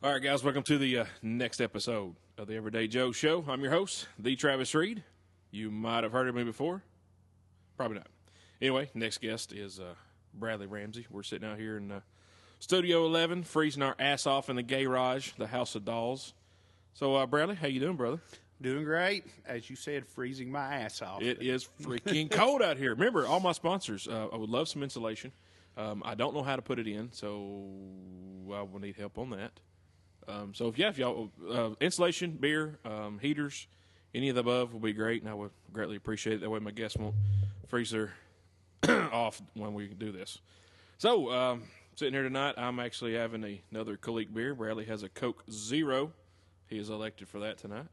All right, guys, welcome to the next episode of the Everyday Joe Show. I'm your host, the Travis Reed. You might have heard of me before. Probably not. Anyway, next guest is Bradley Ramsey. We're sitting out here in Studio 11, freezing our ass off in the garage, the House of Dolls. So, Bradley, how you doing, brother? Doing great. As you said, freezing my ass off. It is freaking cold out here. Remember, all my sponsors, I would love some insulation. I don't know how to put it in, so I will need help on that. So, if y'all, insulation, beer, heaters, any of the above will be great, and I would greatly appreciate it. That way my guests won't freeze their off when we do this. So, sitting here tonight, I'm actually having another Kalik beer. Bradley has a Coke Zero. He is elected for that tonight.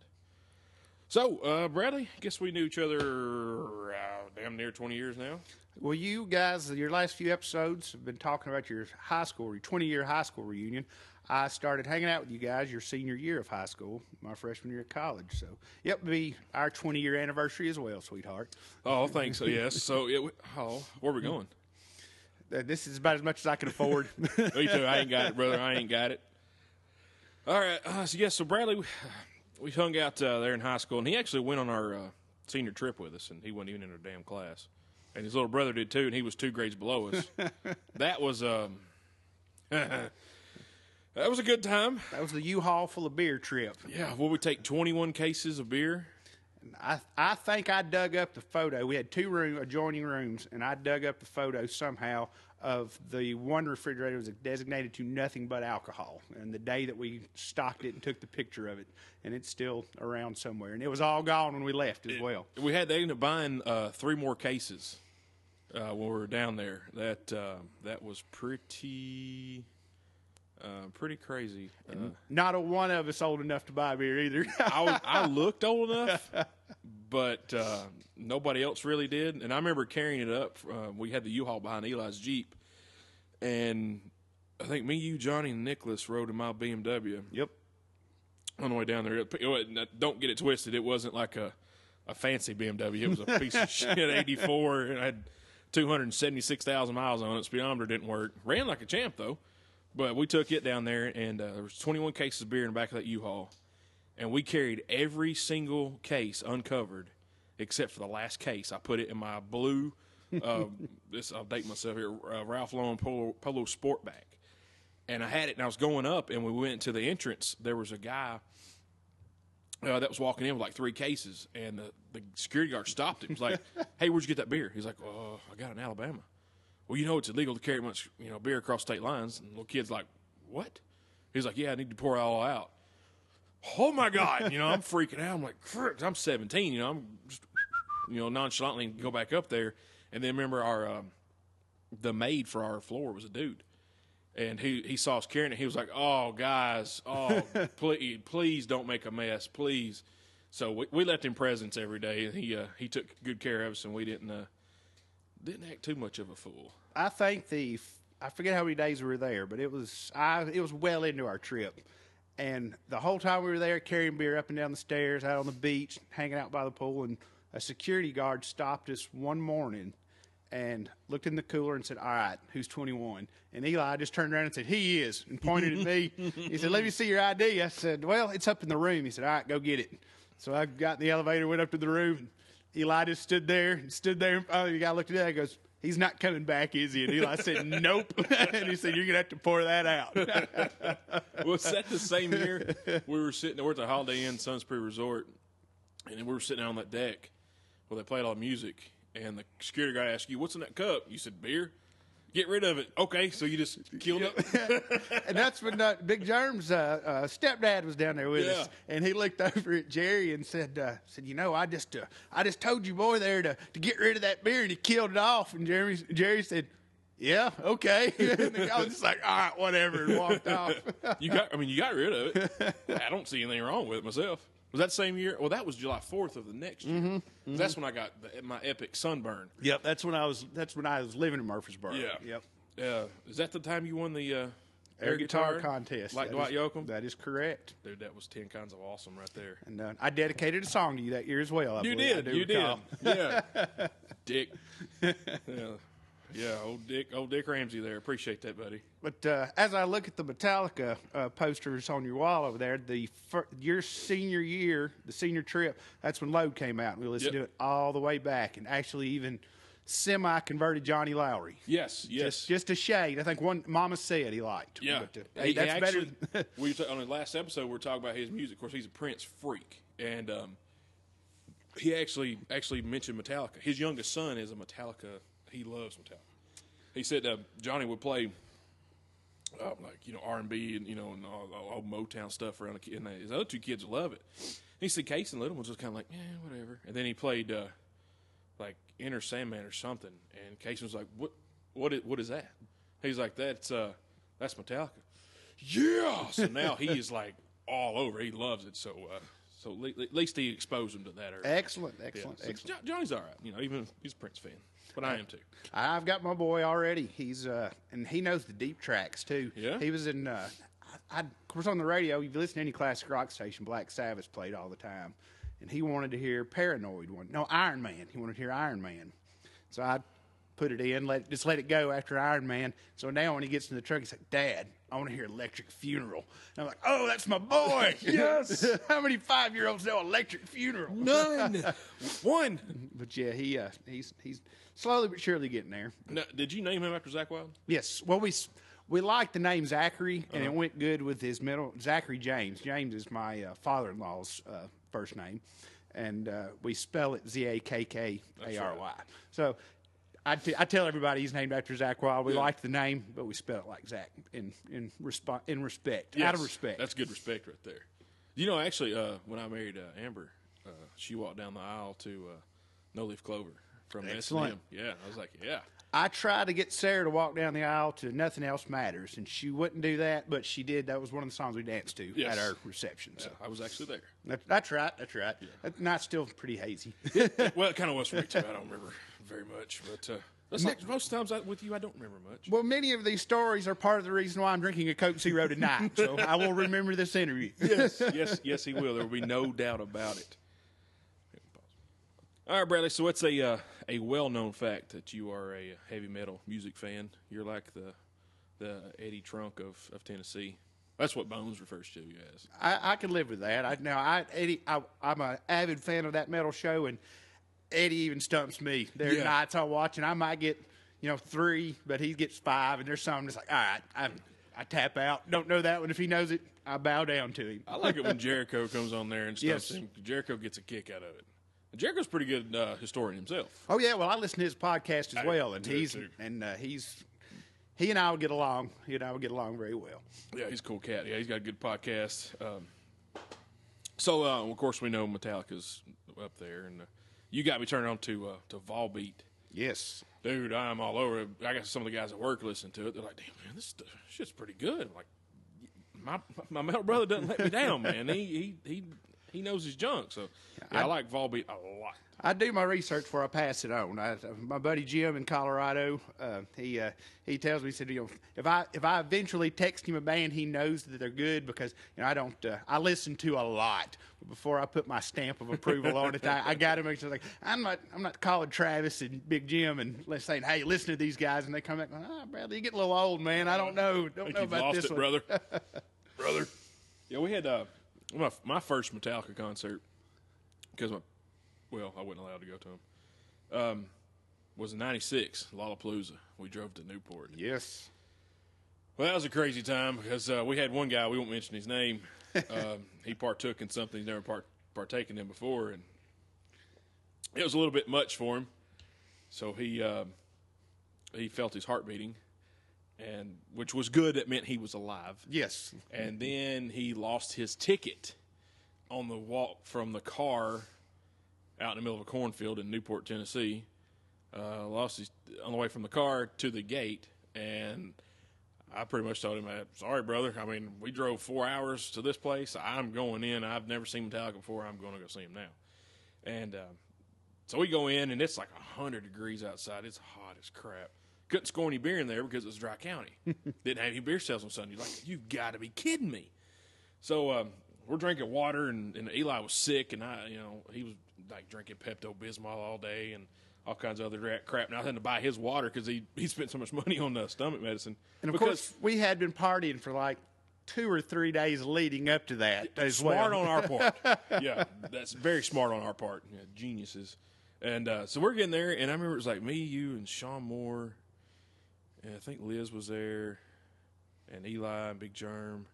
So, Bradley, I guess we knew each other damn near 20 years now. Well, you guys, your last few episodes have been talking about your 20-year high school reunion. I started hanging out with you guys your senior year of high school, my freshman year of college. So, yep, it'll be our 20-year anniversary as well, sweetheart. Oh, thanks. So, yes. So, where are we going? This is about as much as I can afford. Me too. I ain't got it, brother. I ain't got it. All right. So Bradley, we hung out there in high school, and he actually went on our senior trip with us, and he wasn't even in our damn class. And his little brother did too, and he was 2 grades below us. That was that was a good time. That was the U-Haul full of beer trip. Yeah, well, we take 21 cases of beer. I think I dug up the photo. We had 2 adjoining rooms, and I dug up the photo somehow of the one refrigerator was designated to nothing but alcohol. And the day that we stocked it and took the picture of it, and it's still around somewhere. And it was all gone when we left as well. They ended up buying 3 more cases when we were down there. That was pretty crazy. Not a one of us old enough to buy beer either. I looked old enough, but nobody else really did. And I remember carrying it up. We had the U-Haul behind Eli's Jeep, and I think me, you, Johnny, and Nicholas rode in my BMW. Yep. On the way down there. Don't get it twisted. It wasn't like a fancy BMW. It was a piece of shit 84, and I had 276,000 miles on it. Speedometer didn't work. Ran like a champ, though. But we took it down there, and there was 21 cases of beer in the back of that U-Haul. And we carried every single case uncovered except for the last case. I put it in my blue, I'll date myself here, Ralph Lauren Polo Sport bag. And I had it, and I was going up, and we went to the entrance. There was a guy that was walking in with like 3 cases, and the security guard stopped him. He was like, "Hey, where'd you get that beer?" He's like, "Oh, I got it in Alabama." Well, it's illegal to carry much, beer across state lines. And the little kid's like, "What?" He's like, "Yeah, I need to pour it all out." Oh my God! I'm freaking out. I'm like, frick, I'm 17. I'm just, nonchalantly go back up there, and then remember our the maid for our floor was a dude, and he saw us carrying it. He was like, "Oh, guys, please don't make a mess, please." So we left him presents every day, and he took good care of us, and we didn't act too much of a fool. I think I forget how many days we were there, but it was well into our trip. And the whole time we were there carrying beer up and down the stairs, out on the beach, hanging out by the pool, and a security guard stopped us one morning and looked in the cooler and said, "All right, who's 21?" And Eli just turned around and said, "He is," and pointed at me. He said, "Let me see your ID." I said, "Well, it's up in the room." He said, "All right, go get it." So I got in the elevator, went up to the room, and Eli just stood there. And finally the guy looked at it and goes, "He's not coming back, is he?" And Eli said, "Nope." And he said, "You're going to have to pour that out." Was that the same year we were at the Holiday Inn Sun Springs Resort, and then we were sitting out on that deck where they played all the music, and the security guard asked you, "What's in that cup?" You said, "Beer." "Get rid of it." "Okay." So you just killed it. And that's when Big Germ's stepdad was down there with us, and he looked over at Jerry and said, "I just told you, boy, there to get rid of that beer," and he killed it off. And Jerry said, "Yeah, okay." And the guy was just like, "All right, whatever," and walked off. You got rid of it. I don't see anything wrong with it myself. Was that same year? Well, that was July 4th of the next year. Mm-hmm. That's when I got my epic sunburn. Yep, that's when I was living in Murfreesboro. Yeah. Yep. Is that the time you won the air guitar contest? Like Dwight Yoakam? That is correct. Dude, that was 10 kinds of awesome right there. And I dedicated a song to you that year as well. You did. Yeah. Dick. Yeah. Yeah, old Dick Ramsey there. Appreciate that, buddy. But as I look at the Metallica posters on your wall over there, your senior year, the senior trip, that's when Load came out. We listened to it all the way back, and actually even semi-converted Johnny Lowry. Yes. Just a shade. I think one Mama said he liked. Yeah. But, hey, that's actually, better. on the last episode, we were talking about his music. Of course, he's a Prince freak. And he actually mentioned Metallica. His youngest son is a Metallica. He loves Metallica. He said Johnny would play R&B and and all Motown stuff around the kid. And his other two kids love it. He said Case and Little was just kind of like, whatever. And then he played like Enter Sandman or something. And Case was like, what is that? He's like, that's Metallica. Yeah. So now he is like all over. He loves it. So at least he exposed him to that early. Excellent. So Johnny's all right. Even he's a Prince fan, but I am too. I've got my boy already. He's and he knows the deep tracks too. Yeah. He was in. Of course, on the radio, if you listen to any classic rock station, Black Sabbath played all the time, and he wanted to hear Paranoid Iron Man. He wanted to hear Iron Man, so I put it in, let it go after Iron Man. So now when he gets in the truck, he's like, Dad, I want to hear Electric Funeral. And I'm like, oh, that's my boy. Yes. How many 5-year-olds know Electric Funeral? None. One. But yeah, he's slowly but surely getting there. Now, did you name him after Zakk Wylde? Yes. Well, we liked the name Zachary, and it went good with his middle, Zachary James. James is my father-in-law's first name, and we spell it Zakkary. Right. So I tell everybody he's named after Zakk Wylde. We liked the name, but we spell it like Zach in respect, Yes. out of respect. That's good respect right there. Actually, when I married Amber, she walked down the aisle to No Leaf Clover from Excellent. S&M. Yeah, I was like, yeah. I tried to get Sarah to walk down the aisle to Nothing Else Matters, and she wouldn't do that, but she did. That was one of the songs we danced to Yes. at our reception. So. I was actually there. That's right. That night's still pretty hazy. Well, it kind of was for me, too. I don't remember very much. But that's like most times with you, I don't remember much. Well, many of these stories are part of the reason why I'm drinking a Coke Zero tonight, so I will remember this interview. Yes, he will. There will be no doubt about it. All right, Bradley, so what's a well-known fact that you are a heavy metal music fan? You're like the Eddie Trunk of Tennessee. That's what Bones refers to you as. I can live with that. I'm an avid fan of that metal show, and Eddie even stumps me. There are nights I watch, and I might get 3, but he gets 5, and there's something that's like, all right, I tap out. Don't know that one. If he knows it, I bow down to him. I like it when Jericho comes on there and stumps him. Jericho gets a kick out of it. Jericho's a pretty good historian himself. Oh yeah, well I listen to his podcast as well, and he and I will get along. He and I will get along very well. Yeah, he's a cool cat. Yeah, he's got a good podcast. So of course we know Metallica's up there, and you got me turned on to Volbeat. Yes, dude, I'm all over it. I got some of the guys at work listening to it. They're like, "Damn, man, this shit's pretty good." I'm like, my metal brother doesn't let me down, man. He knows his junk. So I like Volbeat a lot. I do my research before I pass it on. My buddy Jim in Colorado, he tells me, he said, if I eventually text him a band, he knows that they're good because I don't. I listen to a lot before I put my stamp of approval on it. I got him. Like I'm not calling Travis and Big Jim and saying, hey, listen to these guys, and they come back going, Bradley, you get a little old, man. I don't know. Don't know about this one, brother. Brother. Yeah, we had my first Metallica concert because I wasn't allowed to go to them. Was in '96, Lollapalooza. We drove to Newport. Yes. Well, that was a crazy time because we had one guy, we won't mention his name, he partook in something he's never partaken in before, and it was a little bit much for him. So he felt his heart beating, and which was good. It meant he was alive. Yes. And then he lost his ticket on the walk from the car out in the middle of a cornfield in Newport, Tennessee. Lost his on the way from the car to the gate, and I pretty much told him, sorry, brother. I mean, we drove 4 hours to this place. I'm going in. I've never seen Metallica before. I'm going to go see him now. And so we go in, and it's like 100 degrees outside. It's hot as crap. Couldn't score any beer in there because it was dry county. Didn't have any beer sales on Sunday. Like, you've got to be kidding me. So we're drinking water, and Eli was sick, and he was like drinking Pepto-Bismol all day, and all kinds of other crap. Now I had to buy his water because he spent so much money on stomach medicine. And of course, we had been partying for like 2 or 3 days leading up to that as smart well. on our part. Yeah, that's very smart on our part. Yeah, geniuses. And so we're getting there, and I remember it was like me, you, and Sean Moore, and I think Liz was there, and Eli and Big Germ,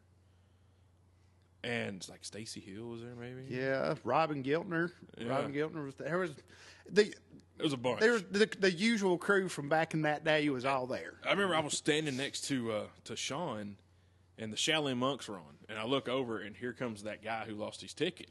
and it's like Stacy Hill was there maybe. Yeah, Robin Giltner. Yeah. Robin Giltner was there. It was a bunch. There was the usual crew from back in that day was all there. I remember I was standing next to Sean, and the Shaolin monks were on, and I look over, and here comes that guy who lost his ticket.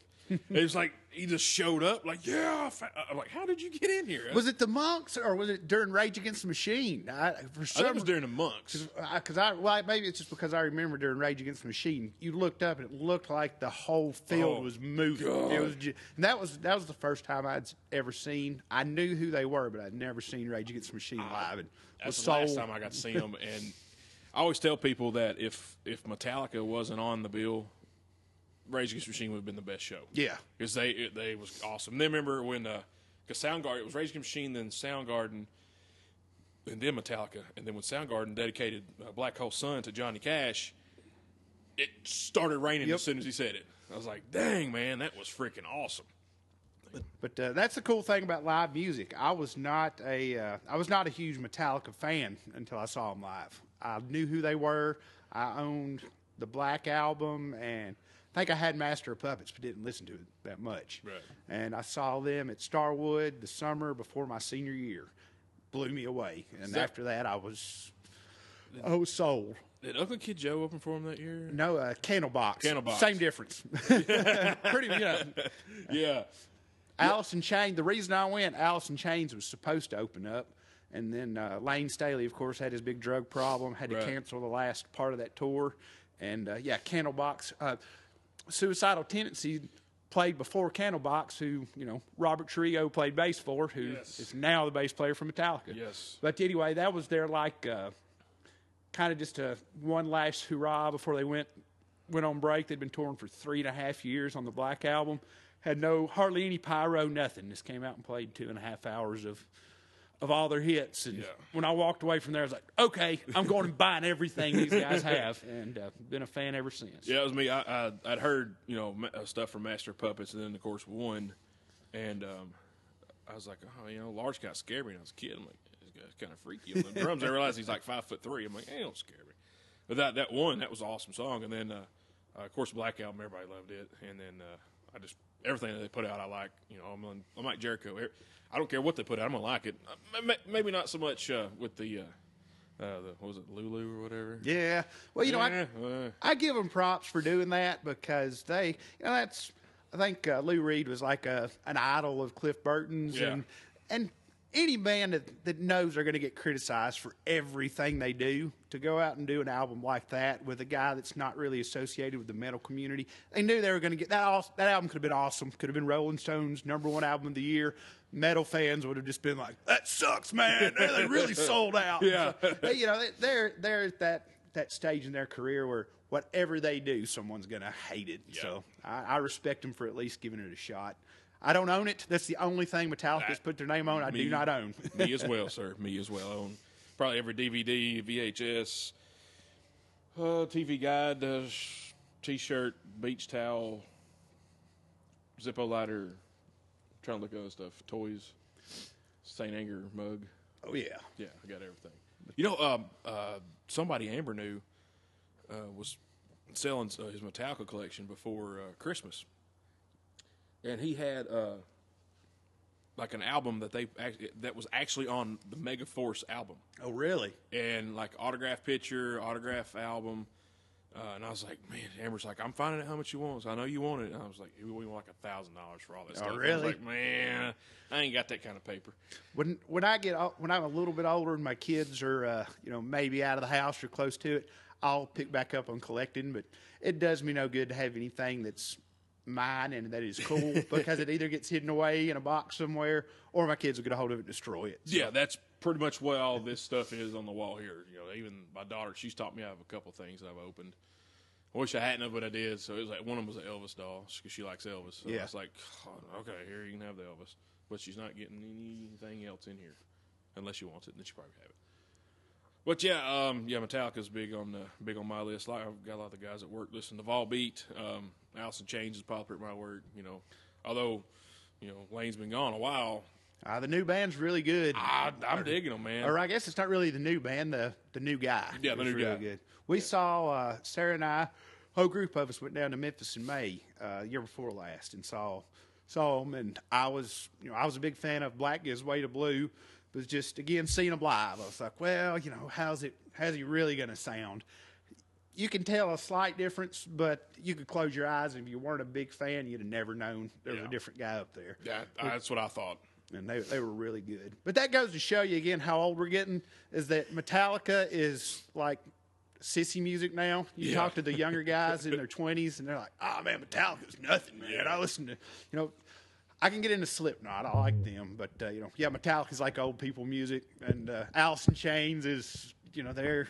It was like he just showed up, like, yeah. I'm like, how did you get in here? Was it the monks or was it during Rage Against the Machine? I think it was during the monks. Well, maybe it's just because I remember during Rage Against the Machine, you looked up and it looked like the whole field was moving. God. It was, and that was the first time I'd ever seen. I knew who they were, but I'd never seen Rage Against the Machine live. And that's the last time I got to see them. And I always tell people that if Metallica wasn't on the bill, Rage Against the Machine would have been the best show. Yeah, because they was awesome. Then remember when because Soundgarden, it was Rage Against the Machine, then Soundgarden, and then Metallica, and then when Soundgarden dedicated Black Hole Sun to Johnny Cash, it started raining as soon as he said it. I was like, dang man, that was freaking awesome. But that's the cool thing about live music. I was not a huge Metallica fan until I saw them live. I knew who they were. I owned the Black Album, and I think I had Master of Puppets, but didn't listen to it that much. Right. And I saw them at Starwood the summer before my senior year. Blew me away. And after that, I was sold. Did Ugly Kid Joe open for him that year? No, Candlebox. Candlebox. Same difference. Pretty, Yeah. Alice in Chains. The reason I went, Alice in Chains was supposed to open up. And then Lane Staley, of course, had his big drug problem, had to cancel the last part of that tour. And, Candlebox. Suicidal Tendency played before Candlebox, who, Robert Trujillo played bass for, who is now the bass player for Metallica. Yes. But anyway, that was their, kind of just a one last hurrah before they went on break. They'd been touring for 3.5 years on the Black Album. Had hardly any pyro, nothing. Just came out and played 2.5 hours of all their hits. And when I walked away from there, I was like, okay, I'm going and buying everything these guys have, and been a fan ever since. Yeah, it was me. I'd heard, stuff from Master of Puppets, and then, of course, one. And I was like, Lars kind of scared me when I was a kid. I'm like, this guy's kind of freaky on the drums. I realized he's like 5'3". I'm like, hey, don't scare me. But that one, that was an awesome song. And then, of course, Black Album, everybody loved it. And then everything that they put out, I like. I'm like Jericho. I don't care what they put out. I'm going to like it. Maybe not so much with the what was it, Lulu or whatever? Yeah. Well, I give them props for doing that because they, I think Lou Reed was like an idol of Cliff Burton's. Yeah. And any band that knows they're going to get criticized for everything they do, to go out and do an album like that with a guy that's not really associated with the metal community, they knew they were going to get that. That album could have been awesome. Could have been Rolling Stones' #1 album of the year. Metal fans would have just been like, "That sucks, man. They really sold out." Yeah. So, they're at that stage in their career where whatever they do, someone's going to hate it. Yeah. So I respect them for at least giving it a shot. I don't own it. That's the only thing Metallica's put their name on. I do not own. Me as well, sir. Me as well. I own probably every DVD, VHS, TV guide, T-shirt, beach towel, Zippo lighter. Trying to look at other stuff. Toys, St. Anger mug. Oh yeah, yeah. I got everything. Somebody Amber knew was selling his Metallica collection before Christmas. And he had like an album that was actually on the Megaforce album. Oh, really? And like autograph picture, autograph album. And I was like, man, Amber's like, I'm finding out how much you want. So I know you want it. And I was like, we want like $1,000 for all that stuff. Oh, really? I was like, man, I ain't got that kind of paper. When I'm a little bit older and my kids are maybe out of the house or close to it, I'll pick back up on collecting. But it does me no good to have anything that's mine and that is cool because it either gets hidden away in a box somewhere or my kids will get a hold of it and destroy it. So. Yeah, that's pretty much what all this stuff is on the wall here. Even my daughter, she's taught me I have a couple things that I've opened. I wish I hadn't, but I did. So it was like one of them was an Elvis doll because she likes Elvis. So I was like, oh, okay, here you can have the Elvis. but she's not getting anything else in here unless she wants it. Then she probably have it. But yeah, Metallica's big on my list. Like I've got a lot of the guys at work listen to Volbeat. Alice in Chains is popular at my work. Although Lane's been gone a while. The new band's really good. I'm digging them, man. Or I guess it's not really the new band, the new guy. Yeah, the new really guy. Good. We saw Sarah and I, a whole group of us went down to Memphis in May, year before last, and saw them. And I was a big fan of Black Gives Way to Blue. But just again seeing them live, I was like, well, how's he really going to sound? You can tell a slight difference, but you could close your eyes, and if you weren't a big fan, you'd have never known there was a different guy up there. Yeah, that's what I thought. And they were really good. But that goes to show you again how old we're getting, is that Metallica is like sissy music now. You talk to the younger guys in their 20s, and they're like, oh, man, Metallica's nothing, man. Yeah. I listen to, I can get into Slipknot. I like them. But, Metallica's like old people music. And Alice in Chains is, they're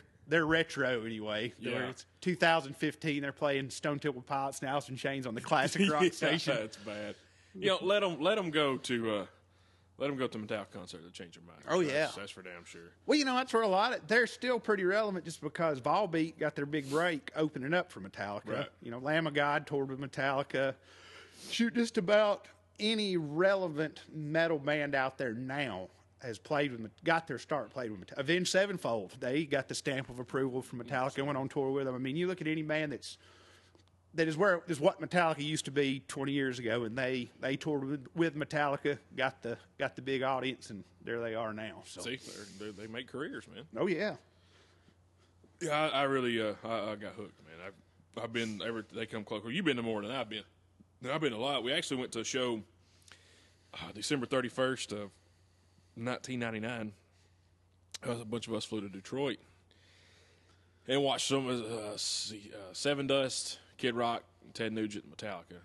retro anyway. Yeah. It's 2015. They're playing Stone Temple Pilots and Alice in Chains on the classic rock station. That's bad. Let them go to Metallica concert to change their mind. Oh, yeah. That's for damn sure. Well, that's where they're still pretty relevant just because Volbeat got their big break opening up for Metallica. Right. Lamb of God toured with Metallica. Shoot, just about any relevant metal band out there now has got their start played with Metallica. Avenged Sevenfold, they got the stamp of approval from Metallica and went on tour with them. I mean, you look at any band that is what Metallica used to be 20 years ago, and they toured with Metallica, got the big audience, and there they are now. So. See, they make careers, man. Oh yeah. Yeah, I really I got hooked, man. I've been they come close. You've been to more than I've been. I've been a lot. We actually went to a show December 31st of 1999. A bunch of us flew to Detroit and watched some of Seven Dust, Kid Rock, Ted Nugent, Metallica.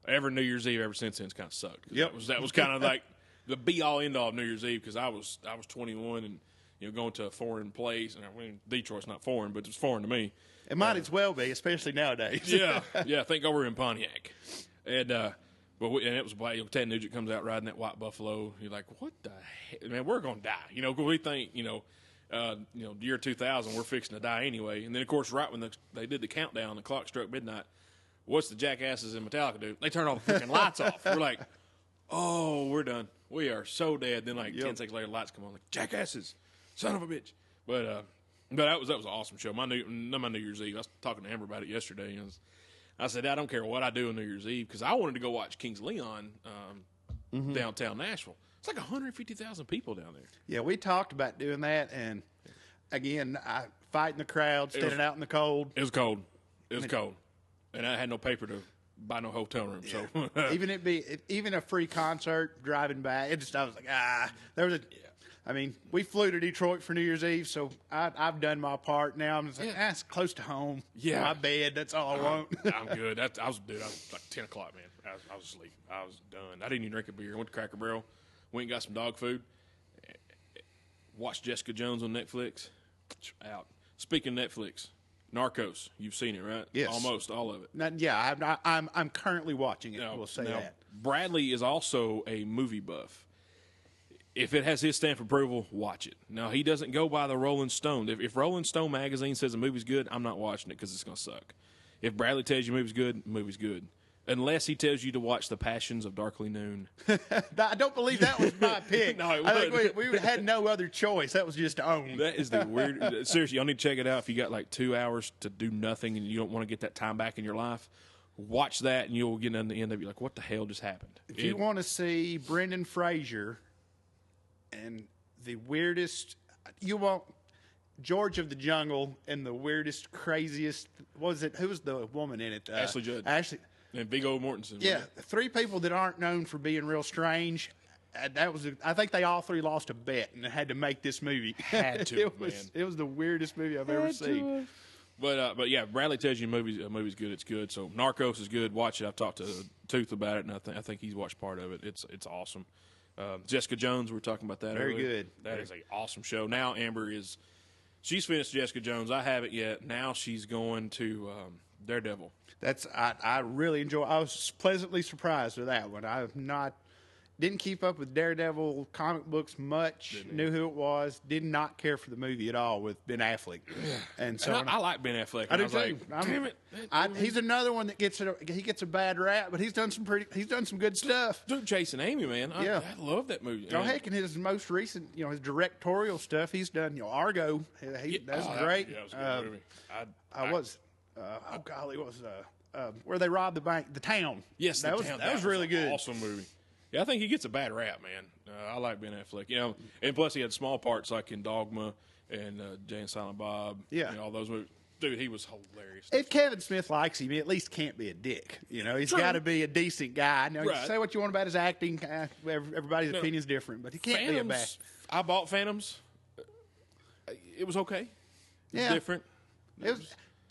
Every New Year's Eve ever since then has kind of sucked. Yep. That was kind of like the be all end all of New Year's Eve because I was 21 and going to a foreign place, and I mean Detroit's not foreign, but it's foreign to me. It might as well be, especially nowadays. Yeah. I think over in Pontiac, and and it was black. Ted Nugent comes out riding that white buffalo. You're like, what the heck? Man, we're gonna die. Because we think year 2000, we're fixing to die anyway. And then of course, right when they did the countdown, the clock struck midnight. What's the jackasses in Metallica do? They turn all the freaking lights off. We're like, oh, we're done. We are so dead. Then 10 seconds later, the lights come on. Like, jackasses, son of a bitch. But that was an awesome show. My New Year's Eve. I was talking to Amber about it yesterday. And I said, I don't care what I do on New Year's Eve because I wanted to go watch Kings Leon downtown Nashville. It's like 150,000 people down there. Yeah, we talked about doing that, and again, fighting the crowd, standing out in the cold. It was cold. And I had no paper to buy no hotel room. Yeah. So even a free concert driving back, I was like, there was a. I mean, we flew to Detroit for New Year's Eve, so I've done my part. Now I'm just like, it's close to home. Yeah, my bed. That's all I want. I'm good. I was like 10 o'clock, man. I was asleep. I was done. I didn't even drink a beer. I went to Cracker Barrel, went and got some dog food. Watched Jessica Jones on Netflix. Out. Speaking of Netflix, Narcos. You've seen it, right? Yes, almost all of it. I'm currently watching it. We'll say that. Bradley is also a movie buff. If it has his stamp of approval, watch it. Now, he doesn't go by the Rolling Stone. If Rolling Stone magazine says a movie's good, I'm not watching it because it's going to suck. If Bradley tells you a movie's good. Unless he tells you to watch The Passions of Darkly Noon. I don't believe that was my pick. No, it I think we had no other choice. That was just owned. That is the weird. Seriously, y'all need to check it out. If you got like 2 hours to do nothing and you don't want to get that time back in your life, watch that and you'll get on the end of it like, what the hell just happened? If you want to see Brendan Fraser and the weirdest, you want George of the Jungle and the weirdest, craziest. What was it? Who was the woman in it? Ashley Judd. And Viggo Mortensen. Yeah, 3 people that aren't known for being real strange. I think they all 3 lost a bet and had to make this movie. Had to, It was the weirdest movie I've ever seen. But yeah, Bradley tells you a movie's good. It's good. So Narcos is good. Watch it. I've talked to Tooth about it, and I think he's watched part of it. It's awesome. Jessica Jones, we were talking about that Very earlier. good. That is an awesome show. Now Amber she's finished Jessica Jones. I haven't yet. Now she's going to Daredevil. I really enjoy. I was pleasantly surprised with that one. I'm not Didn't keep up with Daredevil comic books much. Knew who it was. Did not care for the movie at all with Ben Affleck. And so And I like Ben Affleck. I do was too. like, damn it. He's another one that gets a bad rap, but he's done some good stuff. Dude, Chasing Amy, man. Yeah. I love that movie. Oh, heck, in his most recent, his directorial stuff, he's done, Argo. That's great. Yeah, it was a good movie. What was where they robbed the bank, The Town. Yes, that was really an good. Awesome movie. Yeah, I think he gets a bad rap, man. I like Ben Affleck. And plus he had small parts like in Dogma and Jay and Silent Bob. Yeah. All those movies. Dude, he was hilarious. If Kevin Smith likes him, he at least can't be a dick. He's got to be a decent guy. Now, you Right. say what you want about his acting. Everybody's opinion's different, but he can't be a bad. I bought Phantoms. It was okay. Yeah. Different.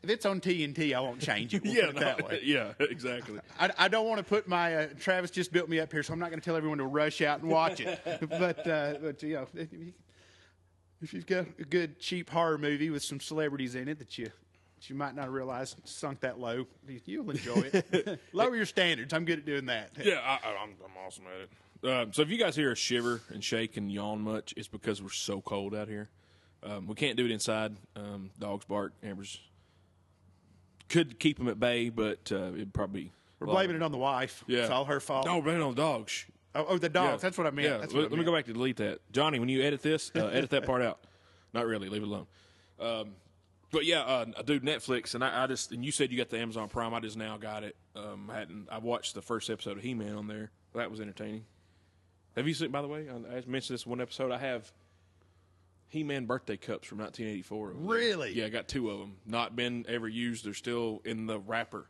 If it's on TNT, I won't change it. We'll put it that way. Yeah, exactly. I don't want to put my Travis just built me up here, so I'm not going to tell everyone to rush out and watch it. but if you've got a good cheap horror movie with some celebrities in it that you might not realize sunk that low, you'll enjoy it. Lower your standards. I'm good at doing that. Yeah, I'm awesome at it. So if you guys hear us shiver and shake and yawn much, it's because we're so cold out here. We can't do it inside. Dogs bark. Amber's could keep them at bay, but it'd probably We're blaming it on the wife. Yeah. It's all her fault. No, blame it on the dogs. Oh, the dogs. Yeah. That's what I meant. Yeah, That's what I let me meant. go back to delete that. Johnny, when you edit this, edit that part out. Not really. Leave it alone. But yeah, dude, Netflix, and you said you got the Amazon Prime. I just now got it. I watched the first episode of He-Man on there. That was entertaining. Have you seen? By the way, I mentioned this one episode. I have He-Man birthday cups from 1984. Really? Yeah, I got 2 of them. Not been ever used. They're still in the wrapper.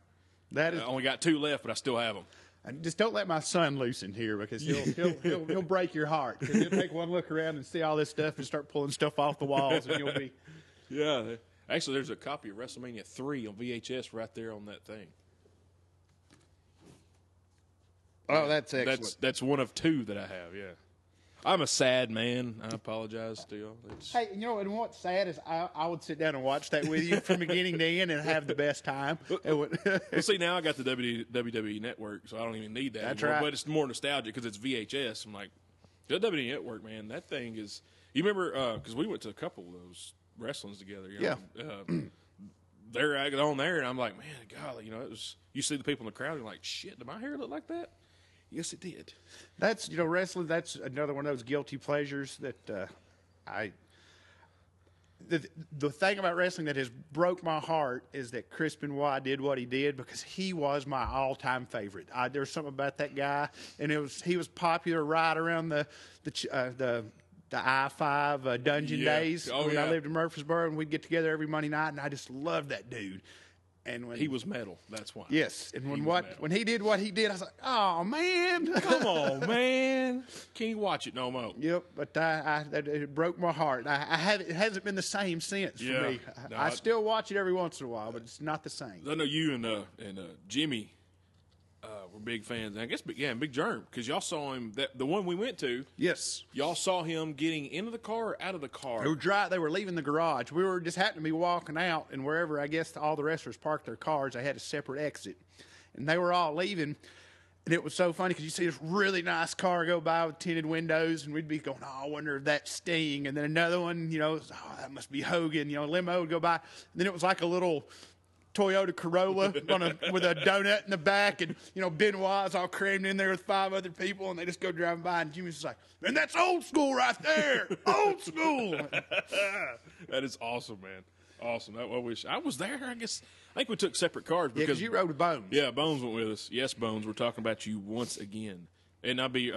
That is. I only got 2 left, but I still have them. And just don't let my son loose in here because he'll break your heart. 'Cause he'll take one look around and see all this stuff and start pulling stuff off the walls, and you'll be. Yeah. Actually, there's a copy of WrestleMania 3 on VHS right there on that thing. Oh, that's excellent. That's one of 2 that I have. Yeah, I'm a sad man. I apologize to y'all. Hey, and what's sad is I would sit down and watch that with you from beginning to end and have the best time. Well, see, now I got the WWE Network, so I don't even need that That's anymore. right. But it's more nostalgic because it's VHS. I'm like, the WWE Network, man, that thing is. You remember because we went to a couple of those wrestlings together. Yeah. They're on there, and I'm like, man, golly, it was. You see the people in the crowd, and you're like, shit, did my hair look like that? Yes, it did. That's wrestling. That's another one of those guilty pleasures that The thing about wrestling that has broke my heart is that Chris Benoit did what he did because he was my all-time favorite. There was something about that guy, and he was popular right around the I-5 Dungeon days when I lived in Murfreesboro, and we'd get together every Monday night, and I just loved that dude. And when He was metal. That's why. yes, and when he did what he did, I was like, oh man, Come on, man. Can't watch it no more. Yep, but it broke my heart. It hasn't been the same since Yeah. for me. No, I still watch it every once in a while, but it's not the same. I know you and Jimmy were big fans. And I guess, Big Germ, because y'all saw him. The one we went to, Yes. y'all saw him getting into the car or out of the car. They were leaving the garage. We were just happened to be walking out, and wherever I guess all the wrestlers parked their cars, they had a separate exit, and they were all leaving. And it was so funny because you see this really nice car go by with tinted windows, and we'd be going, "Oh, I wonder if that's Sting." And then another one, oh, that must be Hogan. Limo would go by, and then it was like a little Toyota Corolla with a donut in the back, and Benoit's all crammed in there with 5 other people, and they just go driving by, and Jimmy's just like, "Man, that's old school right there, old school." That is awesome, man. Awesome. I wish I was there. I think we took separate cars Yeah, because you rode with Bones. Yeah, Bones went with us. Yes, Bones, we're talking about you once again. And I'd be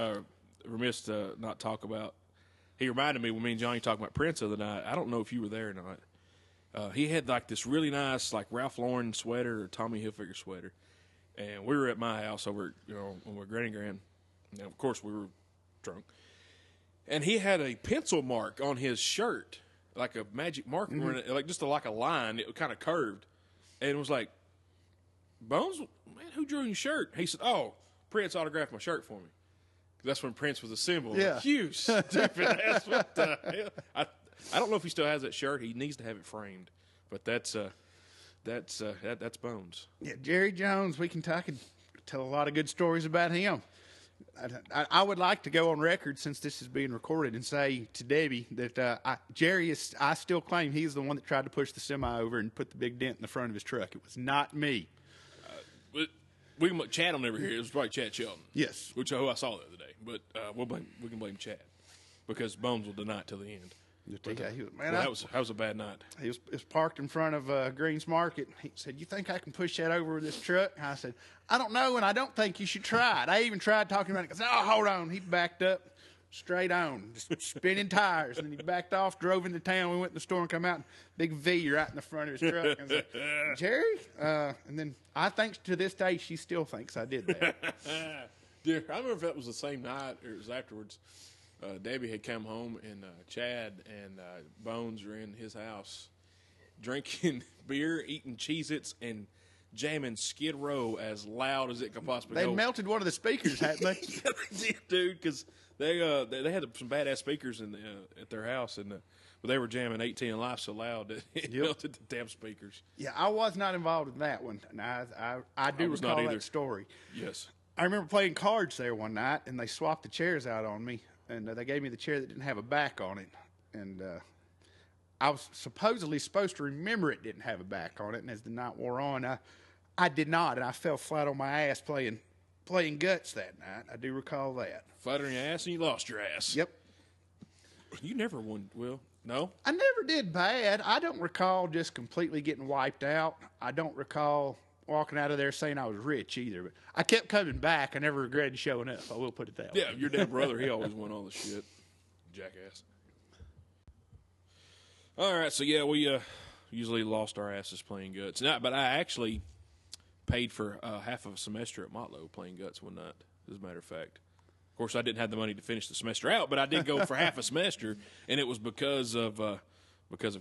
remiss to not talk about. He reminded me when me and Johnny talked about Prince the other night. I don't know if you were there or not. He had like this really nice like Ralph Lauren sweater or Tommy Hilfiger sweater, and we were at my house over on my granny grand. And of course we were drunk, and he had a pencil mark on his shirt, like a magic marker, like just like a line. It was kind of curved, and it was like, Bones, man, who drew your shirt? He said, "Oh, Prince autographed my shirt for me." That's when Prince was a symbol. Yeah. Like, you stupid ass! What the hell? I don't know if he still has that shirt. He needs to have it framed, but that's Bones. Yeah, Jerry Jones. We can tell a lot of good stories about him. I would like to go on record, since this is being recorded, and say to Debbie that I still claim he's the one that tried to push the semi over and put the big dent in the front of his truck. It was not me. But Chad will never hear it. It was probably Chad Shelton. Yes. Who I saw the other day. But we can blame Chad because Bones will deny it till the end. That was a bad night. He was parked in front of Greens Market. He said, "You think I can push that over with this truck?" I said, "I don't know, and I don't think you should try it." I even tried talking about it. I said, "Oh, hold on." He backed up straight on, just spinning tires. And then he backed off, drove into town. We went in the store and come out, big V right in the front of his truck. And I said, "Jerry?" And then I think to this day she still thinks I did that. Yeah, I remember if that was the same night or it was afterwards. Debbie had come home, and Chad and Bones were in his house drinking beer, eating Cheez-Its, and jamming Skid Row as loud as it could possibly go. They melted one of the speakers, hadn't they? They did, dude, because they had some badass speakers at their house, and but they were jamming 18 Life so loud that it melted the damn speakers. Yeah, I was not involved in that one, and I do recall that story. Yes. I remember playing cards there one night, and they swapped the chairs out on me. And they gave me the chair that didn't have a back on it. And I was supposedly supposed to remember it didn't have a back on it. And as the night wore on, I did not. And I fell flat on my ass playing guts that night. I do recall that. Flat on your ass and you lost your ass. Yep. You never won. Well, no? I never did bad. I don't recall just completely getting wiped out. I don't recall walking out of there saying I was rich either. But I kept coming back. I never regretted showing up. I will put it that way. Yeah, your damn brother, he always won all the shit. Jackass. All right, so yeah, we usually lost our asses playing guts. But I actually paid for half of a semester at Motlow playing guts one night, as a matter of fact. Of course, I didn't have the money to finish the semester out, but I did go for half a semester, and it was because of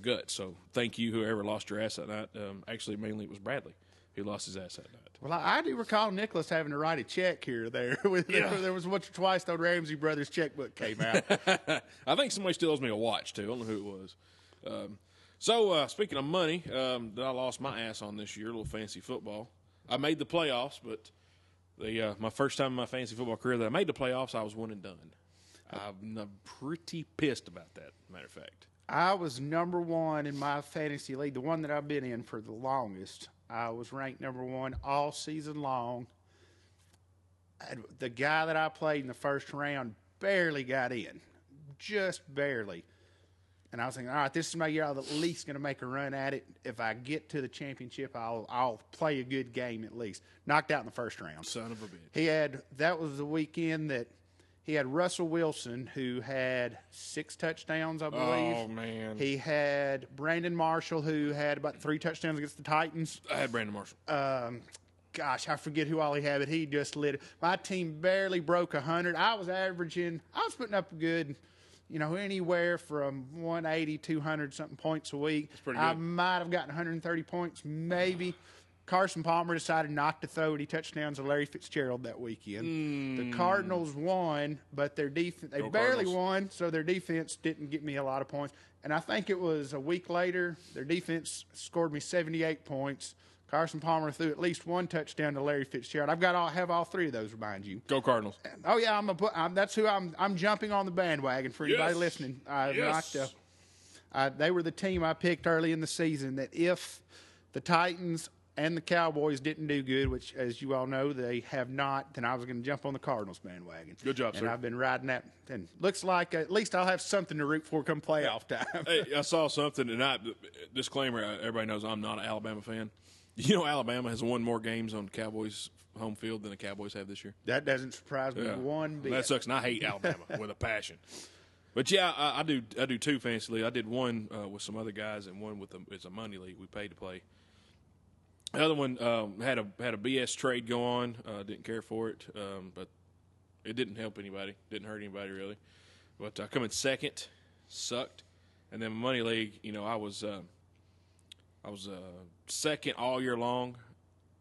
guts. So thank you, whoever lost your ass that night. Actually, mainly it was Bradley. He lost his ass that night. Well, I do recall Nicholas having to write a check here or there. There was once or twice the Ramsey Brothers checkbook came out. I think somebody still owes me a watch, too. I don't know who it was. So, speaking of money, that I lost my ass on this year, a little fantasy football. I made the playoffs, but my first time in my fantasy football career that I made the playoffs, I was one and done. I'm pretty pissed about that, matter of fact. I was number one in my fantasy league, the one that I've been in for the longest. I was ranked number one all season long. The guy that I played in the first round barely got in, just barely. And I was thinking, all right, this is my year. I'm at least going to make a run at it. If I get to the championship, I'll play a good game at least. Knocked out in the first round. Son of a bitch. That was the weekend that he had Russell Wilson, who had 6 touchdowns, I believe. Oh, man. He had Brandon Marshall, who had about 3 touchdowns against the Titans. I had Brandon Marshall. Gosh, I forget who all he had, but he just lit it. My team barely broke 100. I was putting up a good, anywhere from 180, 200 something points a week. That's pretty good. I might have gotten 130 points, maybe. Carson Palmer decided not to throw any touchdowns to Larry Fitzgerald that weekend. The Cardinals won, but their defense, they barely won, so their defense didn't get me a lot of points. And I think it was a week later, their defense scored me 78 points. Carson Palmer threw at least 1 touchdown to Larry Fitzgerald. have all 3 of those, remind you. Go Cardinals. Oh yeah, that's who I'm jumping on the bandwagon for anybody listening. They were the team I picked early in the season that if the Titans and the Cowboys didn't do good, which, as you all know, they have not, then I was going to jump on the Cardinals bandwagon. Good job, and sir. I've been riding that. And looks like at least I'll have something to root for come playoff time. Hey, I saw something, and disclaimer, everybody knows I'm not an Alabama fan. You know Alabama has won more games on Cowboys home field than the Cowboys have this year? That doesn't surprise me one bit. That sucks, and I hate Alabama with a passion. But, yeah, I do 2 fantasy leagues. I did one with some other guys and one it's a money league we paid to play. The other one had a BS trade go on. Didn't care for it, but it didn't help anybody. Didn't hurt anybody really. But I come in second, sucked, and then my money league. I was second all year long,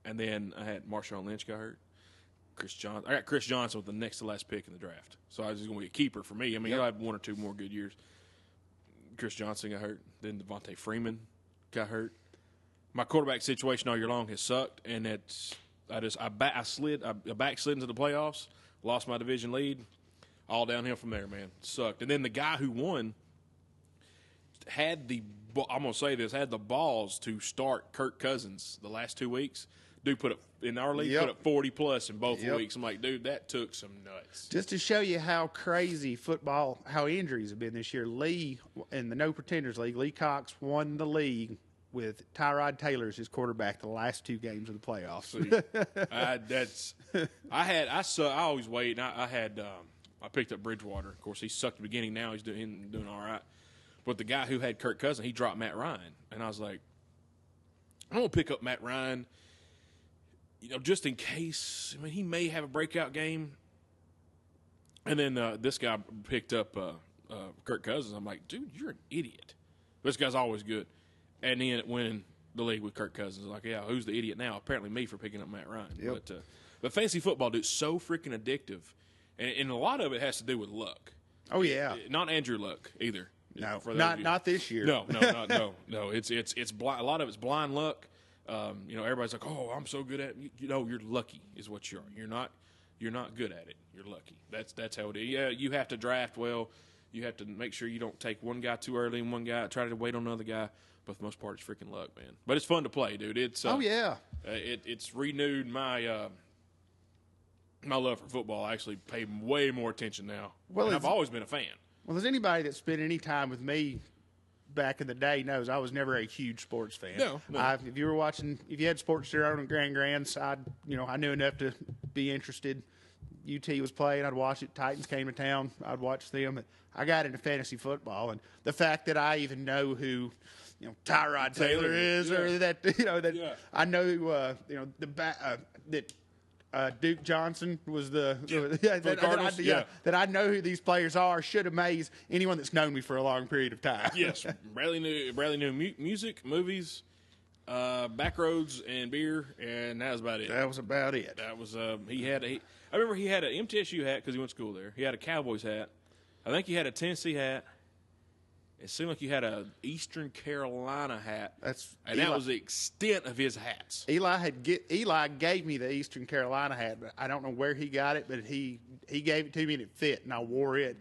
and then I had Marshawn Lynch got hurt. I got Chris Johnson with the next to last pick in the draft, so I was just going to be a keeper for me. I mean, I had 1 or 2 more good years. Chris Johnson got hurt. Then Devontae Freeman got hurt. My quarterback situation all year long has sucked, and I backslid into the playoffs lost my division lead. All downhill from there, man. Sucked. And then the guy who won had the balls to start Kirk Cousins the last 2 weeks. Dude put up in our league, put up 40+ in both weeks. I'm like, dude, that took some nuts. Just to show you how crazy football, how injuries have been this year, Lee, in the No Pretenders League, Lee Cox won the league with Tyrod Taylor as his quarterback the last 2 games of the playoffs. I always wait. And I picked up Bridgewater. Of course, he sucked at the beginning. Now he's doing all right. But the guy who had Kirk Cousins, he dropped Matt Ryan. And I was like, I'm going to pick up Matt Ryan, just in case. I mean, he may have a breakout game. And then this guy picked up Kirk Cousins. I'm like, dude, you're an idiot. This guy's always good. And he ended up winning the league with Kirk Cousins. Like, yeah, who's the idiot now? Apparently me for picking up Matt Ryan. Yep. But fantasy football, dude, so freaking addictive. And a lot of it has to do with luck. Oh, yeah. Not Andrew Luck either. No, not this year. No. It's blind. A lot of it's blind luck. Everybody's like, "Oh, I'm so good at it." You're lucky is what you are. You're not good at it. You're lucky. That's how it is. Yeah, you have to draft well. You have to make sure you don't take one guy too early and one guy try to wait on another guy. But for the most part, it's freaking luck, man. But it's fun to play, dude. It's it's renewed my my love for football. I actually pay way more attention now. Well, I've always been a fan. Well, there's anybody that spent any time with me back in the day knows I was never a huge sports fan. No. If you had Sports Zero on Grand Grands, I knew enough to be interested. UT was playing, I'd watch it. Titans came to town, I'd watch them. I got into fantasy football, and the fact that I even know who Tyrod Taylor is, or that I know that Duke Johnson was that I know who these players are should amaze anyone that's known me for a long period of time. Yes, Bradley knew music, movies, back roads, and beer, and that was about it. That was about it. That was I remember he had an MTSU hat because he went to school there. He had a Cowboys hat. I think he had a Tennessee hat. It seemed like he had a Eastern Carolina hat. That was the extent of his hats. Eli gave me the Eastern Carolina hat, but I don't know where he got it, but he gave it to me and it fit, and I wore it.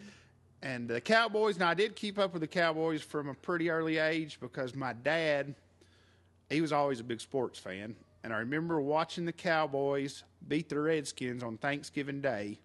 And the Cowboys, now I did keep up with the Cowboys from a pretty early age because my dad, he was always a big sports fan, and I remember watching the Cowboys beat the Redskins on Thanksgiving Day,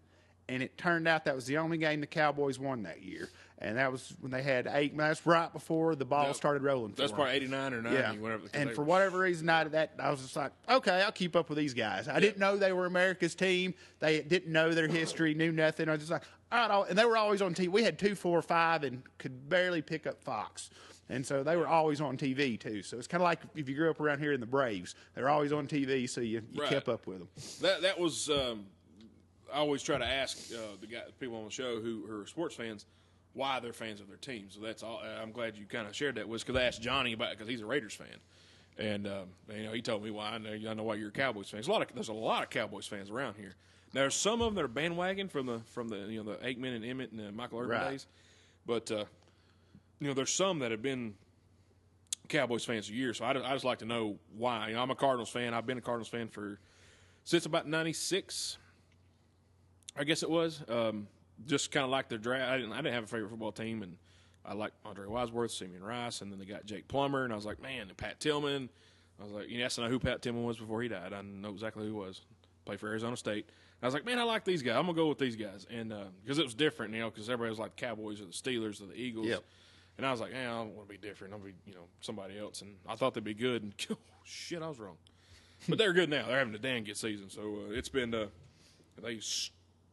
and it turned out that was the only game the Cowboys won that year. And that was when they had 8. That's right before the ball started rolling. That's probably 89 or 90. Whatever. And for whatever reason, I was just like, okay, I'll keep up with these guys. I didn't know they were America's team. They didn't know their history, knew nothing. I was just like, all right. And they were always on TV. We had 2, 4, 5, and could barely pick up Fox. And so they were always on TV, too. So it's kind of like if you grew up around here in the Braves. They're always on TV, so you kept up with them. That was I always try to ask the people on the show who are sports fans why they're fans of their team. So that's all. I'm glad you kind of shared that with us because I asked Johnny about it because he's a Raiders fan, and he told me why. I know why you're a Cowboys fan. There's a lot of Cowboys fans around here. Now, there's some of them that are bandwagon from the the Aikman and Emmett and the Michael Irvin days, but there's some that have been Cowboys fans for years. So I just like to know why. I'm a Cardinals fan. I've been a Cardinals fan since about '96. I guess it was. Just kind of like their draft. I didn't have a favorite football team, and I liked Andre Wadsworth, Simeon Rice, and then they got Jake Plummer, and I was like, man, and Pat Tillman. I was like, you asked to know who Pat Tillman was before he died. I know exactly who he was. Played for Arizona State. I was like, man, I like these guys. I'm going to go with these guys. And because it was different, because everybody was like the Cowboys or the Steelers or the Eagles. Yep. And I was like, I don't want to be different. I'll be, somebody else. And I thought they'd be good. And shit, I was wrong. But they're good now. They're having a damn good season. So it's been they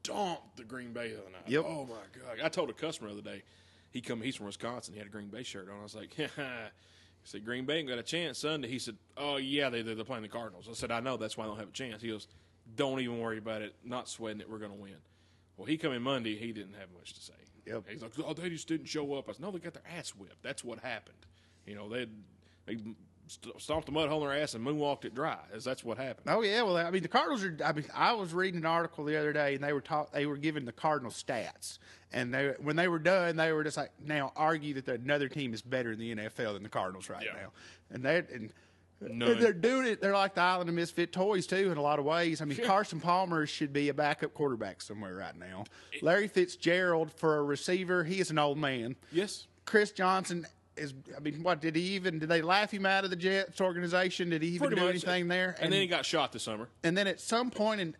stomped the Green Bay the other night. Yep. Oh, my God. I told a customer the other day, he's from Wisconsin. He had a Green Bay shirt on. I was like, he said, Green Bay ain't got a chance Sunday. He said, oh, yeah, they're playing the Cardinals. I said, I know. That's why I don't have a chance. He goes, don't even worry about it. Not sweating it. We're going to win. Well, he come in Monday. He didn't have much to say. Yep. He's like, oh, they just didn't show up. I said, no, they got their ass whipped. That's what happened. They stomped the mud hole in their ass and moonwalked it dry. That's what happened. Oh yeah, well, the Cardinals are. I was reading an article the other day, and they were giving the Cardinals stats, and when they were done, they were just like, now argue that another team is better in the NFL than the Cardinals right now, and None. They're doing it. They're like the Island of Misfit Toys, too, in a lot of ways. I mean, Carson Palmer should be a backup quarterback somewhere right now. Larry Fitzgerald, for a receiver, he is an old man. Yes. Chris Johnson is, I mean, did they laugh him out of the Jets organization? Did he even Pretty do much. anything there? And then he got shot this summer. And then at some point,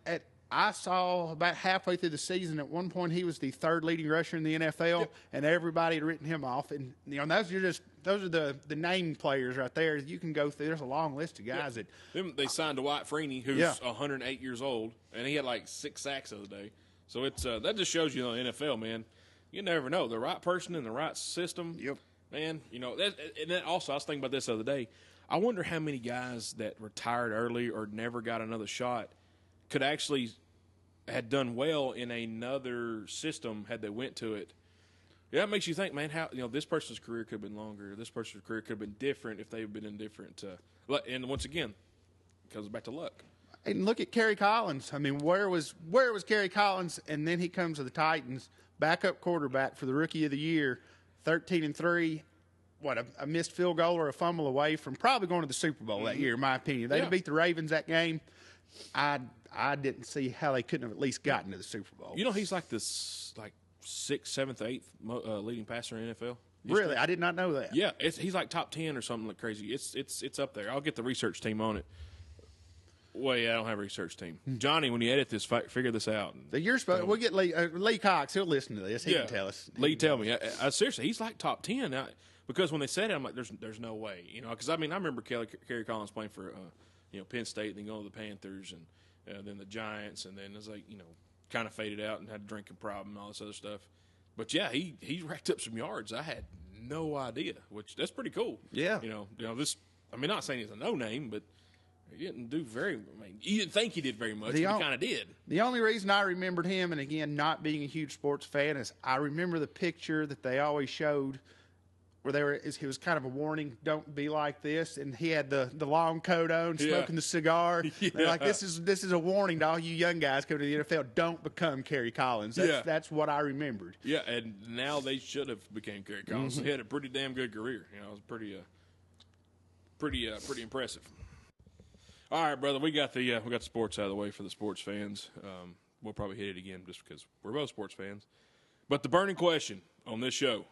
I saw about halfway through the season, at one point he was the third leading rusher in the NFL, and everybody had written him off. And those are the name players right there. You can go through. There's a long list of guys that They signed Dwight Freeney, who's 108 years old, and he had like 6 sacks the other day. So it's that just shows you in the NFL, man. You never know the right person in the right system. Yep. Man, and then also I was thinking about this the other day. I wonder how many guys that retired early or never got another shot could actually had done well in another system had they went to it. Yeah, it makes you think, man, how this person's career could have been longer. This person's career could have been different if they've been in different. And once again, it comes back to luck. And look at Kerry Collins. I mean, where was Kerry Collins? And then he comes to the Titans, backup quarterback for the Rookie of the Year, 13-3. A missed field goal or a fumble away from probably going to the Super Bowl that year, in my opinion. They'd have beat the Ravens that game. I didn't see how they couldn't have at least gotten to the Super Bowl. He's like this, like 6th, 7th, 8th leading passer in NFL. Really, I did not know that. Yeah, he's like top 10 or something like crazy. It's up there. I'll get the research team on it. Well, yeah, I don't have a research team. Johnny, when you edit this, figure this out. You're supposed. We'll get Lee Cox. He'll listen to this. He can tell us. Lee, tell me. Seriously, he's like top 10 because when they said it, I'm like, there's no way. Because I remember Kerry Collins playing for Penn State, and then going to the Panthers, and then the Giants, and then it's like kind of faded out and had a drinking problem and all this other stuff. But yeah, he racked up some yards. I had no idea, which that's pretty cool. Yeah. This. Not saying he's a no name, but. He didn't do you didn't think he did very much, but he kind of did. The only reason I remembered him, and again, not being a huge sports fan, is I remember the picture that they always showed where it was kind of a warning, don't be like this, and he had the long coat on, smoking the cigar. Yeah. They're like, this is a warning to all you young guys coming to the NFL, don't become Kerry Collins. That's what I remembered. Yeah, and now they should have became Kerry Collins. He had a pretty damn good career. It was pretty impressive. All right, brother, we got the sports out of the way for the sports fans. We'll probably hit it again just because we're both sports fans. But the burning question on this show,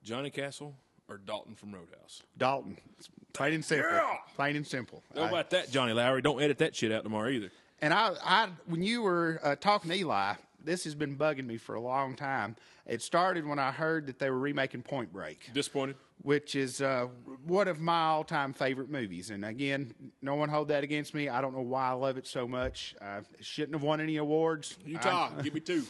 Johnny Castle or Dalton from Roadhouse? Dalton. Plain and simple. Yeah. Plain and simple. How about that, Johnny Lowry? Don't edit that shit out tomorrow either. And I when you were talking to Eli, this has been bugging me for a long time. It started when I heard that they were remaking Point Break. Disappointed? Which is one of my all-time favorite movies. And, again, no one hold that against me. I don't know why I love it so much. It shouldn't have won any awards. Give me 2.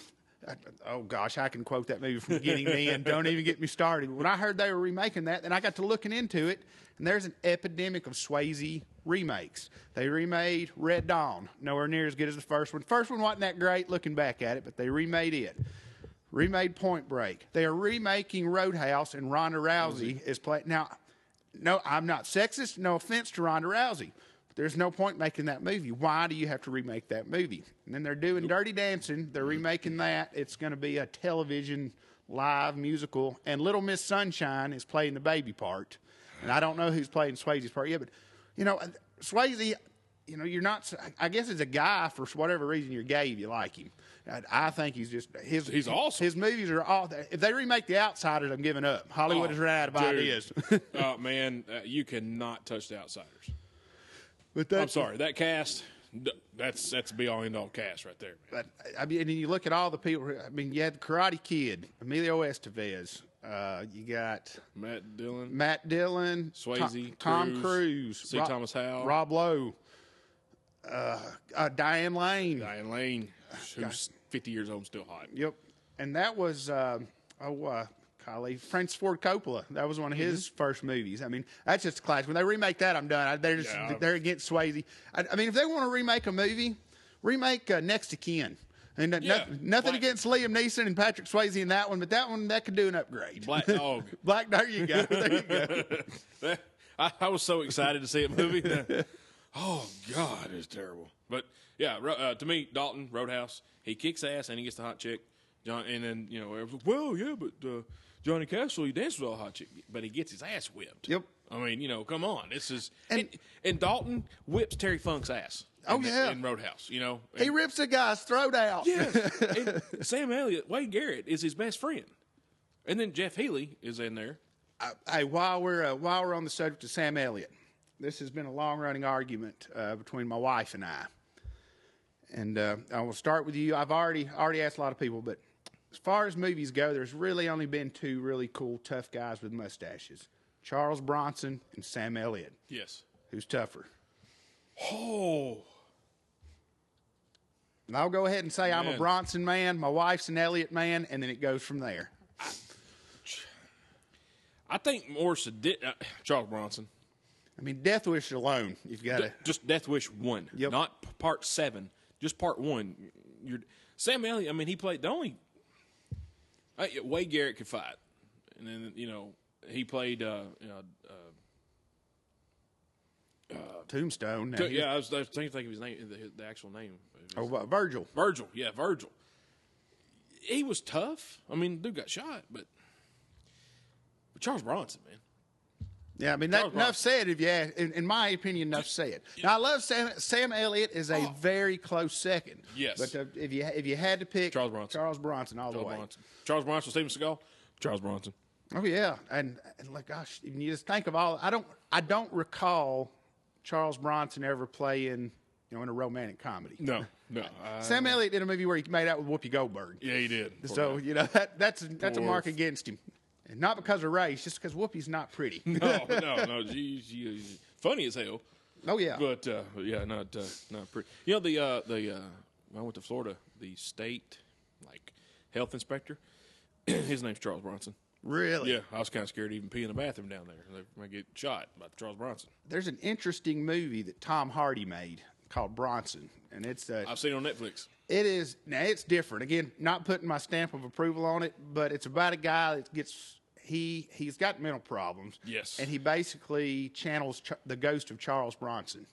Oh, gosh, I can quote that movie from beginning to end. Don't even get me started. When I heard they were remaking that, then I got to looking into it, and there's an epidemic of Swayze remakes. They remade Red Dawn, nowhere near as good as the first one. First one wasn't that great looking back at it, but they remade it. Remade Point Break. They are remaking Roadhouse, and Ronda Rousey is playing. Now, no, I'm not sexist. No offense to Ronda Rousey. But there's no point making that movie. Why do you have to remake that movie? And then they're doing Dirty Dancing. They're remaking that. It's going to be a television live musical. And Little Miss Sunshine is playing the baby part. And I don't know who's playing Swayze's part yet. But, Swayze, you're not – I guess as a guy, for whatever reason you're gay, you like him. I think he's just he's awesome. His movies are all. If they remake The Outsiders, I'm giving up. Hollywood has run out of ideas. Oh man, you cannot touch The Outsiders. But I'm sorry, that cast. That's be all end all cast right there. Man. But and you look at all the people. You had the Karate Kid, Emilio Estevez. You got Matt Dillon, Swayze, Tom Cruise, C. Thomas Howell, Rob Lowe, Diane Lane. Who's 50 years old and still hot. Yep. And that was, Francis Ford Coppola. That was one of his first movies. That's just a classic. When they remake that, I'm done. They're against Swayze. If they want to remake a movie, remake Next to Kin. And nothing against Liam Neeson and Patrick Swayze in that one, but that could do an upgrade. Black Dog. There you go. There you go. I was so excited to see a movie. Oh, God, it's terrible. But, yeah, to me, Dalton, Roadhouse, he kicks ass and he gets the hot chick. And then, everyone's like, well, yeah, but Johnny Castle, he dances with all hot chick, but he gets his ass whipped. Yep. I mean, come on. This is and Dalton whips Terry Funk's ass. In Roadhouse, He rips a guy's throat out. Yes. And Sam Elliott, Wade Garrett is his best friend, and then Jeff Healey is in there. Hey, while we're on the subject of Sam Elliott, this has been a long-running argument between my wife and I. And I will start with you. I've already asked a lot of people, but as far as movies go, there's really only been two really cool, tough guys with mustaches: Charles Bronson and Sam Elliott. Yes. Who's tougher? Oh. And I'll go ahead and say I'm a Bronson man, my wife's an Elliott man, and then it goes from there. I think more Charles Bronson. I mean, Death Wish alone, you've got to... Just Death Wish 1, not Part 7. Just Part 1. Sam Elliott, I mean, he played... The only... Wade Garrett could fight. And then, he played... Tombstone. I was trying to think of his name, the actual name. Virgil. Virgil. He was tough. I mean, dude got shot, but Charles Bronson, man. Yeah, I mean, enough said. If you ask, in my opinion, enough said. Now, I love Sam Elliott is a very close second. Yes, but if you had to pick Charles Bronson all the way. Charles Bronson, Steven Seagal, Charles Bronson. Oh yeah, and like gosh, you just think of all. I don't recall Charles Bronson ever playing in a romantic comedy. No. Sam Elliott did a movie where he made out with Whoopi Goldberg. Yeah, he did. So that's a mark against him. And not because of race, just because Whoopi's not pretty. No. She's funny as hell. Oh yeah. But not pretty. When I went to Florida, the state health inspector, his name's Charles Bronson. Really? Yeah, I was kind of scared to even pee in the bathroom down there. They might get shot by Charles Bronson. There's an interesting movie that Tom Hardy made called Bronson, and it's I've seen it on Netflix. It is now. It's different. Again, not putting my stamp of approval on it, but it's about a guy that gets he's got mental problems. Yes, and he basically channels the ghost of Charles Bronson,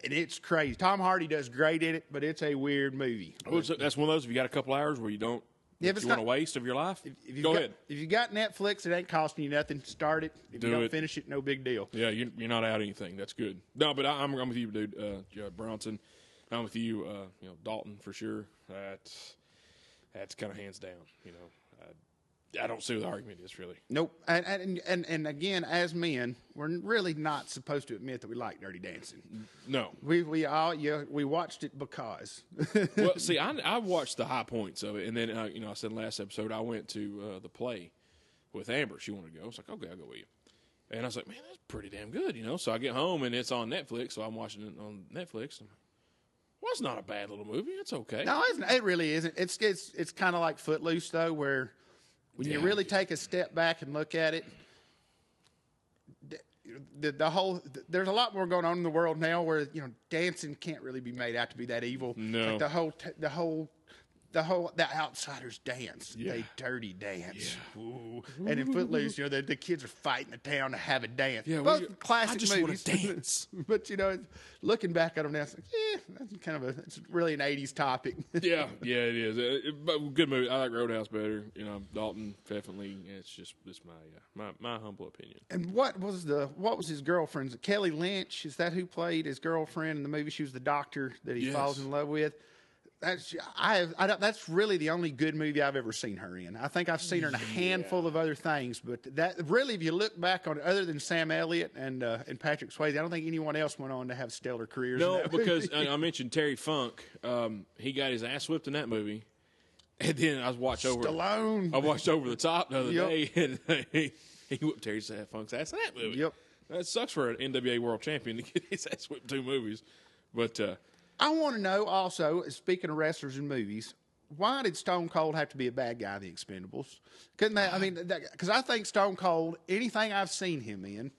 and it's crazy. Tom Hardy does great in it, but it's a weird movie. That's one of those. If you got a couple hours where you don't. If you want a waste of your life, go ahead. If you got Netflix, it ain't costing you nothing. Start it. If you don't finish it, no big deal. Yeah, you're not out anything. That's good. No, but I'm with you, dude. Bronson. I'm with you. Dalton for sure. That's kind of hands down. I don't see what the argument is really. Nope. And again, as men, we're really not supposed to admit that we like Dirty Dancing. No. We watched it because. Well, see, I watched the high points of it, and then I said last episode I went to the play with Amber. She wanted to go. I was like, okay, I'll go with you. And I was like, man, that's pretty damn good, So I get home and it's on Netflix, so I'm watching it on Netflix. Well, it's not a bad little movie. It's okay. No, it really isn't. It's kind of like Footloose though, where. When you really take a step back and look at it, there's a lot more going on in the world now where dancing can't really be made out to be that evil. No, like the outsiders dance, they dirty dance. Yeah. And in Footloose, the kids are fighting the town to have a dance. Yeah, both classic I just movies. Want to dance, but looking back at them now, it's like, that's kind of it's really an '80s topic. yeah, it is. But good movie. I like Roadhouse better. Dalton definitely. It's just my humble opinion. And what was his girlfriend's? Kelly Lynch, is that who played his girlfriend in the movie? She was the doctor that he falls in love with. That's really the only good movie I've ever seen her in. I think I've seen her in a handful of other things, but that really, if you look back on it, other than Sam Elliott and Patrick Swayze, I don't think anyone else went on to have stellar careers. No, in that because movie. I mentioned Terry Funk. He got his ass whipped in that movie, and then I watched over the top the other day, and he whipped Terry Funk's ass in that movie. Yep, that sucks for an NWA world champion to get his ass whipped in 2 movies, but. I want to know also, speaking of wrestlers and movies, why did Stone Cold have to be a bad guy in The Expendables? Couldn't that? I mean, because I think Stone Cold, anything I've seen him in,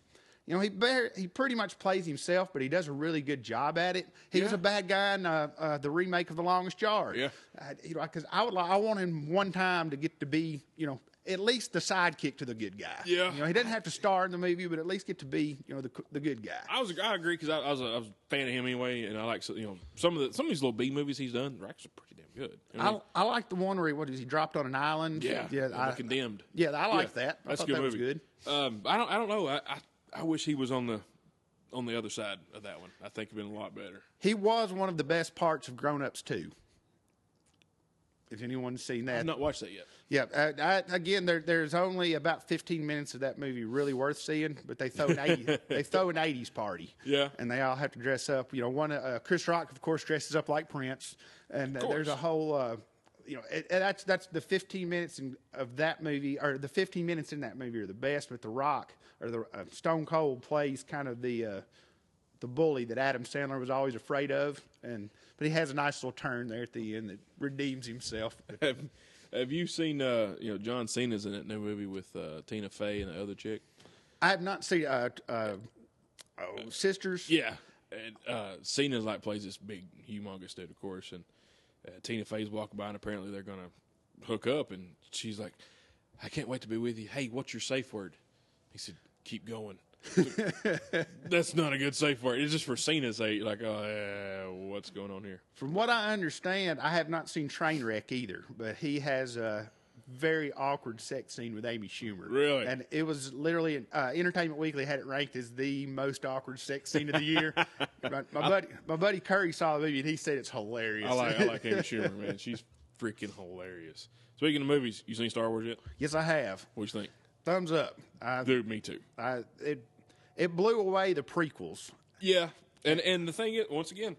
he pretty much plays himself, but he does a really good job at it. He was a bad guy in the remake of The Longest Yard. Yeah, because I want him one time to get to be, at least the sidekick to the good guy. Yeah, he doesn't have to star in the movie, but at least get to be, the good guy. I agree because I was a fan of him anyway, and I like some of these little B movies he's done. They're actually pretty damn good. I like the one where he dropped on an island. The Condemned. Yeah, I like that. I That's a thought good that movie. was good. I don't know. I wish he was on the other side of that one. I think it'd been a lot better. He was one of the best parts of Grown Ups 2. If anyone's seen that. I've not watched that yet. Yeah, again, there's only about 15 minutes of that movie really worth seeing, but they throw an 80s party. Yeah. And they all have to dress up. Chris Rock, of course, dresses up like Prince. And there's a whole, that's the 15 minutes of that movie, or the 15 minutes in that movie are the best, but The Rock, or the Stone Cold plays kind of the bully that Adam Sandler was always afraid of. But he has a nice little turn there at the end that redeems himself. Have you seen John Cena's in that new movie with Tina Fey and the other chick? I have not seen Sisters. Yeah, and Cena's plays this big, humongous dude, of course, and Tina Fey's walking by, and apparently they're gonna hook up, and she's like, "I can't wait to be with you. Hey, what's your safe word?" He said, "Keep going." That's not a good safe word. It's just for Cena's sake. What's going on here? From what I understand, I have not seen Trainwreck either, but he has a very awkward sex scene with Amy Schumer. Really? And it was literally, Entertainment Weekly had it ranked as the most awkward sex scene of the year. My buddy Curry saw the movie, and he said it's hilarious. I like Amy Schumer, man. She's freaking hilarious. Speaking of movies, you seen Star Wars yet? Yes, I have. What do you think? Thumbs up. Dude, me too. It blew away the prequels. Yeah, and the thing is, once again,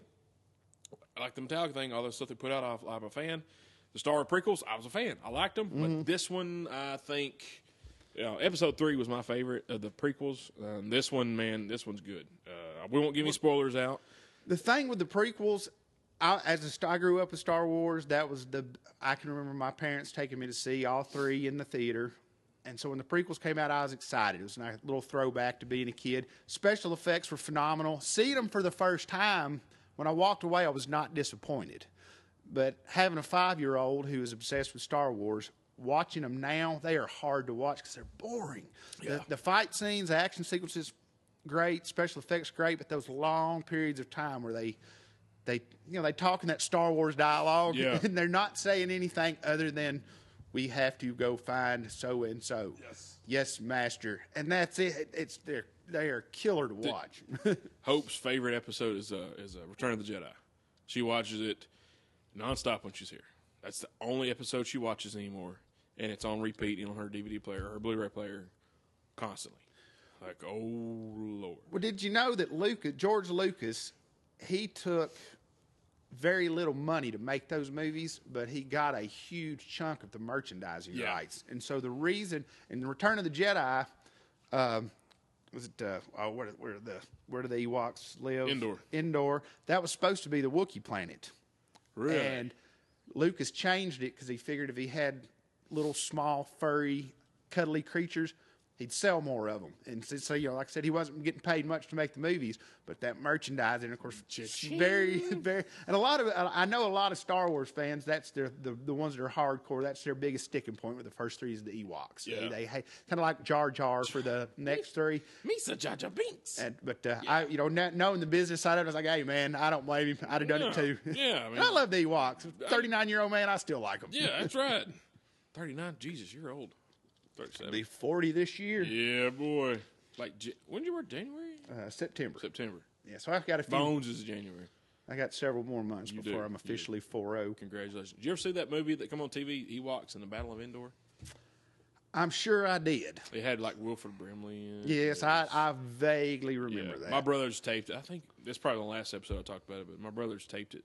I like the Metallica thing, all the stuff they put out, I'm a fan. The Star Wars prequels, I was a fan. I liked them, but this one, I think, Episode 3 was my favorite of the prequels. This one, man, this one's good. We won't give any spoilers out. The thing with the prequels, I grew up with Star Wars. I can remember my parents taking me to see all 3 in the theater. And so when the prequels came out, I was excited. It was a nice little throwback to being a kid. Special effects were phenomenal. Seeing them for the first time, when I walked away, I was not disappointed. But having a 5-year-old who is obsessed with Star Wars, watching them now, they are hard to watch because they're boring. Yeah. The fight scenes, the action sequences, great. Special effects, great. But those long periods of time where they talk in that Star Wars dialogue, and they're not saying anything other than, "We have to go find so and so." Yes, master, and that's it. They are killer to watch. Hope's favorite episode is Return of the Jedi. She watches it nonstop when she's here. That's the only episode she watches anymore, and it's on repeat on her DVD player, or her Blu-ray player, constantly. Like, oh Lord. Well, did you know that George Lucas, he took very little money to make those movies, but he got a huge chunk of the merchandising rights. And so the reason in the Return of the Jedi, where do the Ewoks live? Endor. That was supposed to be the Wookiee planet. Really? And Lucas changed it because he figured if he had little small furry cuddly creatures, he'd sell more of them. And so, like I said, he wasn't getting paid much to make the movies, but that merchandising, of course, very, very. And I know a lot of Star Wars fans, that's the ones that are hardcore, that's their biggest sticking point with the first 3 is the Ewoks. Yeah. They kind of like Jar Jar for the next 3. Misa Jar Jar Binks. Knowing the business side of it, I was like, hey, man, I don't blame him. I'd have done it too. Yeah, I mean, I love the Ewoks. 39-year-old man, I still like them. Yeah, that's right. 39, Jesus, you're old. 37. Be 40 this year. Yeah, boy. When did you work? January? September. Yeah, so I've got a few. Bones is January. I got several more months before I'm officially 4-0. Congratulations. Did you ever see that movie that come on TV, Ewoks and the Battle of Endor? I'm sure I did. They had Wilford Brimley in it. Yes, I vaguely remember that. My brothers taped it. I think this is probably the last episode I talked about it, but my brothers taped it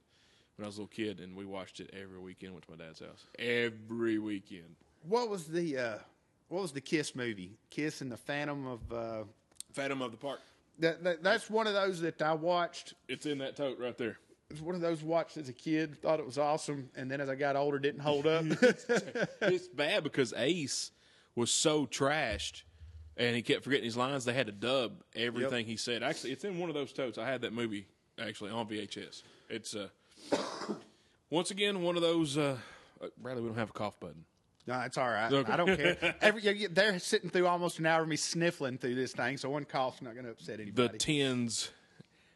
when I was a little kid, and we watched it every weekend. Went to my dad's house. Every weekend. What was the Kiss movie? Kiss and the Phantom of... Phantom of the Park. That's one of those that I watched. It's in that tote right there. It's one of those watched as a kid, thought it was awesome, and then as I got older, didn't hold up. It's bad because Ace was so trashed, and he kept forgetting his lines. They had to dub everything he said. Actually, it's in one of those totes. I had that movie, actually, on VHS. It's, once again, one of those... Bradley, we don't have a cough button. No, it's all right. Okay. I don't care. They're sitting through almost an hour of me sniffling through this thing, so one cough's not going to upset anybody. The tens,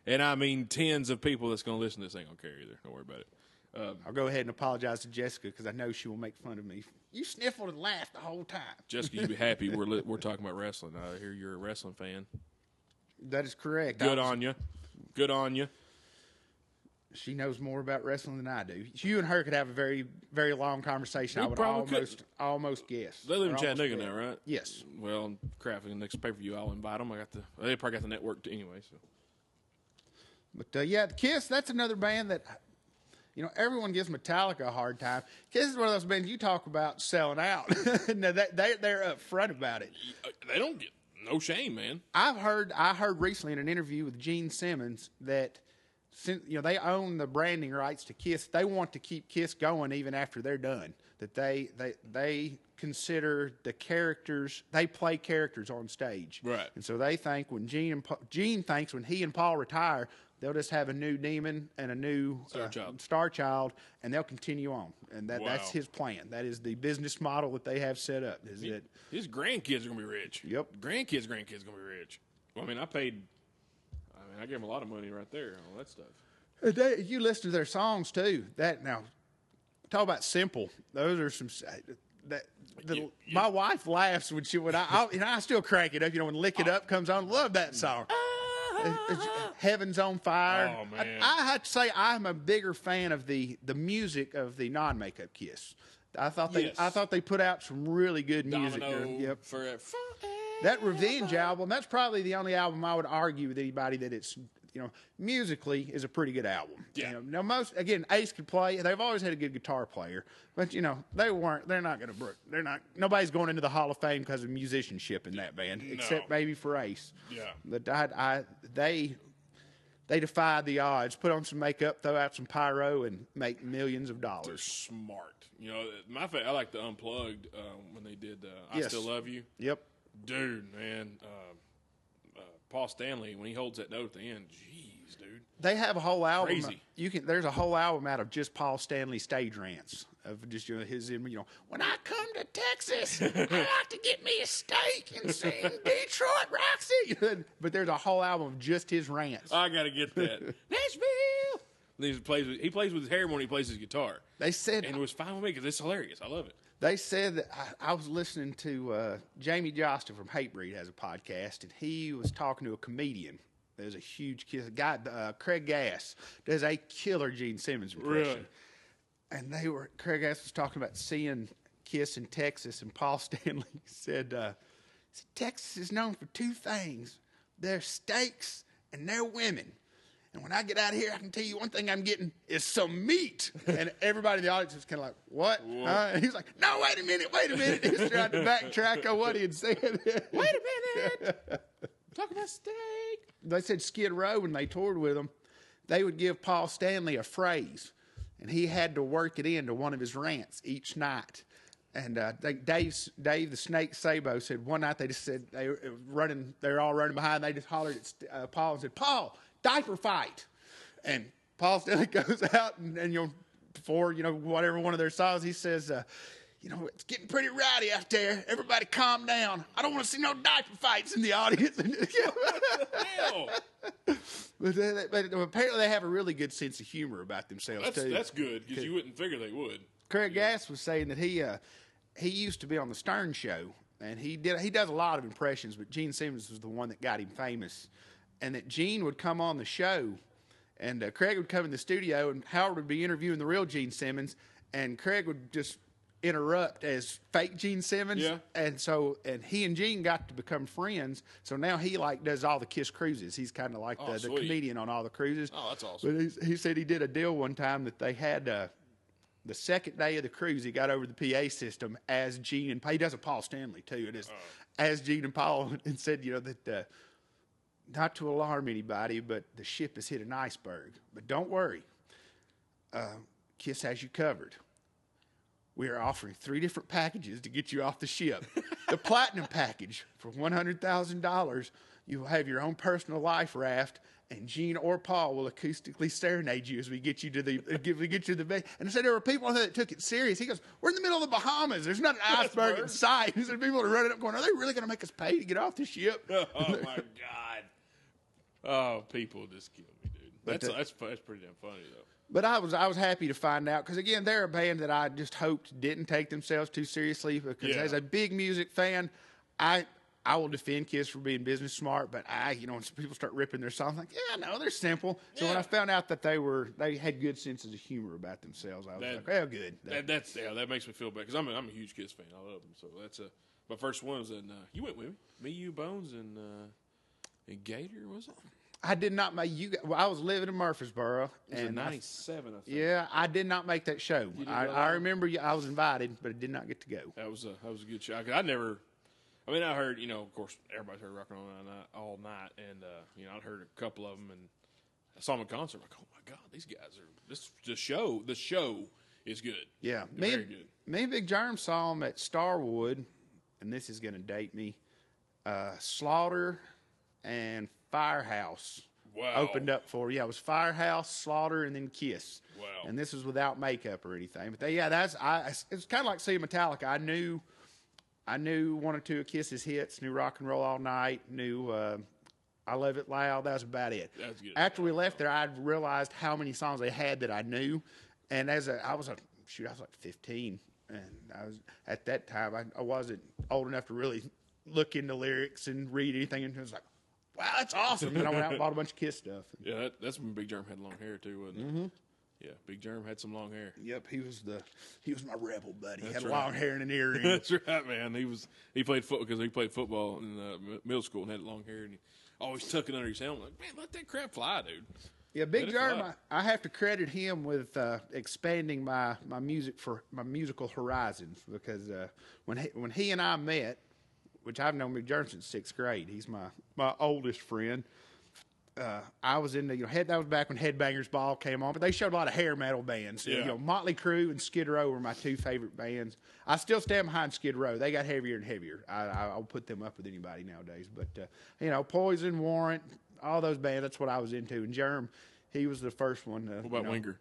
and I mean tens of people that's going to listen to this ain't going to care either. Don't worry about it. I'll go ahead and apologize to Jessica because I know she will make fun of me. You sniffled and laughed the whole time. Jessica, you be happy. We're talking about wrestling. I hear you're a wrestling fan. That is correct. Good on you. Good on you. She knows more about wrestling than I do. You and her could have a very, very long conversation. We I would probably almost guess. They live in Or almost Chattanooga bet. now, right? Yes. Well, crap. In the next pay per view, I'll invite them. They probably got the network anyway. So. But yeah, Kiss. That's another band that, everyone gives Metallica a hard time. Kiss is one of those bands you talk about selling out. No, they're up front about it. They don't get no shame, man. I heard recently in an interview with Gene Simmons that since they own the branding rights to Kiss, they want to keep Kiss going even after they're done. That they consider the characters, they play characters on stage, Right? And so they think when Gene thinks when he and Paul retire, they'll just have a new Demon and a new Star Child, and they'll continue on. And that's his plan. That is the business model that they have set up. His grandkids are gonna be rich. Yep. Grandkids gonna be rich. Well, I gave them a lot of money right there on all that stuff. You listen to their songs too. Talk about simple. Those are some. My wife laughs when I still crank it up. When "Lick It Up" comes on, love that song. Heaven's on Fire. Oh man! I have to say I'm a bigger fan of the music of the non-makeup Kiss. I thought they put out some really good music. Yep. That Revenge album, that's probably the only album I would argue with anybody that it's, musically is a pretty good album. Yeah. Now Ace could play. They've always had a good guitar player, but nobody's going into the Hall of Fame because of musicianship in that band, except maybe for Ace. Yeah. But they defied the odds, put on some makeup, throw out some pyro, and make millions of dollars. They're smart. I like the Unplugged when they did I Still Love You. Yep. Dude, man, Paul Stanley, when he holds that note at the end, jeez, dude. They have a whole album. Crazy. There's a whole album out of just Paul Stanley stage rants of just his when I come to Texas, I like to get me a steak and sing Detroit Roxy. But there's a whole album of just his rants. I gotta get that. Nashville. He plays with his hair when he plays his guitar. They said, and it was fine with me because it's hilarious. I love it. They said that I was listening to Jamie Jostin from Hatebreed has a podcast, and he was talking to a comedian. There's a huge guy, Craig Gass, does a killer Gene Simmons impression. Really? And Craig Gass was talking about seeing Kiss in Texas, and Paul Stanley said, Texas is known for two things: their steaks and their women. And when I get out of here, I can tell you one thing I'm getting is some meat. And everybody in the audience was kind of like, what? And he was like, no, wait a minute. He's trying to backtrack on what he had said. Wait a minute. Talk about steak. They said Skid Row, when they toured with him, they would give Paul Stanley a phrase, and he had to work it into one of his rants each night. And Dave the Snake Sabo said one night they just said they were all running behind. They just hollered at Paul and said, Paul, diaper fight. And Paul Stanley goes out and before whatever one of their songs, he says, it's getting pretty rowdy out there. Everybody calm down. I don't want to see no diaper fights in the audience. But apparently they have a really good sense of humor about themselves too. That's good because you wouldn't figure they would. Craig Gass was saying that he used to be on the Stern Show, and he does a lot of impressions, but Gene Simmons was the one that got him famous. And that Gene would come on the show, and Craig would come in the studio, and Howard would be interviewing the real Gene Simmons, and Craig would just interrupt as fake Gene Simmons. Yeah. And he and Gene got to become friends. So now he does all the Kiss cruises. He's kind of like the comedian on all the cruises. Oh, that's awesome. But he said he did a deal one time that they had the second day of the cruise, he got over the PA system as Gene and he does a Paul Stanley too. It is as Gene and Paul, and said that. Not to alarm anybody, but the ship has hit an iceberg. But don't worry. Kiss has you covered. We are offering 3 different packages to get you off the ship. The platinum package for $100,000. You will have your own personal life raft, and Gene or Paul will acoustically serenade you as we get you to the bed. And I said there were people that took it serious. He goes, "We're in the middle of the Bahamas. There's not an iceberg in sight." He said people are running up going, "Are they really going to make us pay to get off the ship?" Oh my God. Oh, people just kill me, dude. That's pretty damn funny though. But I was happy to find out because again they're a band that I just hoped didn't take themselves too seriously because Yeah. as a big music fan, I will defend Kiss for being business smart, but when people start ripping their songs, like, yeah, no, they're simple. So when Yeah. I found out that they had good senses of humor about themselves, I was like, well, good. That makes me feel bad because I'm a huge Kiss fan. I love them. So that's my first one was in you went with me, you, Bones, and Gator, was it? I did not make I was living in Murfreesboro, It was in and '97, I think. yeah, I did not make that show. didn't go I that remember I was invited, but I did not get to go. That was a good show. I heard, of course, everybody's heard Rock and Roll all night, and I'd heard a couple of them, and I saw them in concert. Like, oh my God, these guys are the show is good. Yeah, Very good. Me and Big Germ saw them at Starwood, and this is going to date me. Slaughter and Firehouse Wow. opened up for. Yeah, it was Firehouse, Slaughter, and then Kiss. Wow. And this was without makeup or anything. But it's kind of like seeing Metallica. I knew one or two of Kiss's hits. Knew Rock and Roll All Night. Knew I Love It Loud. That was about it. That's good. After we left there, I realized how many songs they had that I knew. And I was like 15, and at that time I wasn't old enough to really look into lyrics and read anything. And it was like, wow, that's awesome. And I went out and bought a bunch of Kiss stuff. Yeah, that's when Big Germ had long hair too, wasn't it? Mm-hmm. Yeah, Big Germ had some long hair. Yep, he was my rebel buddy. He had right. long hair and an earring. That's right, man. He played football in middle school and had long hair, and he always tuck it under his helmet. Like, man, let that crap fly, dude. Yeah, Big Let it Germ. fly. I have to credit him with expanding my musical horizons because when he and I met, which I've known Big Germ since 6th grade. He's my oldest friend. I was in that was back when Headbangers Ball came on, but they showed a lot of hair metal bands. Yeah. Motley Crue and Skid Row were my two favorite bands. I still stand behind Skid Row. They got heavier and heavier. I'll put them up with anybody nowadays. But Poison, Warrant, all those bands. That's what I was into. And Germ, he was the first one. What about Winger?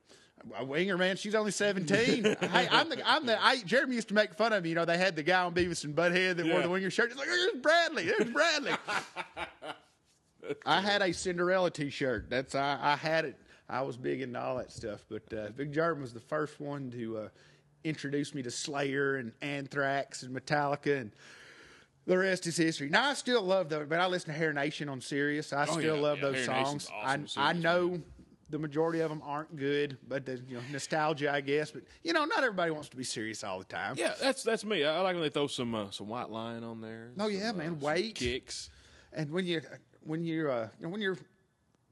Winger, man, she's only 17. Hey, Jeremy used to make fun of me. They had the guy on Beavis and Butthead that wore the Winger shirt. He's like, there's Bradley. There's Bradley. I had a Cinderella T-shirt. I had it. I was big into all that stuff. But Big Germ was the first one to introduce me to Slayer and Anthrax and Metallica, and the rest is history. Now I still love those, but I listen to Hair Nation on Sirius. I still love those Hair Nation's songs. awesome I Sirius, know man. the majority of them aren't good, but nostalgia, I guess. But not everybody wants to be serious all the time. Yeah, that's me. I like when they throw some White Line on there. Oh, yeah, man. some Weight. kicks. And when you're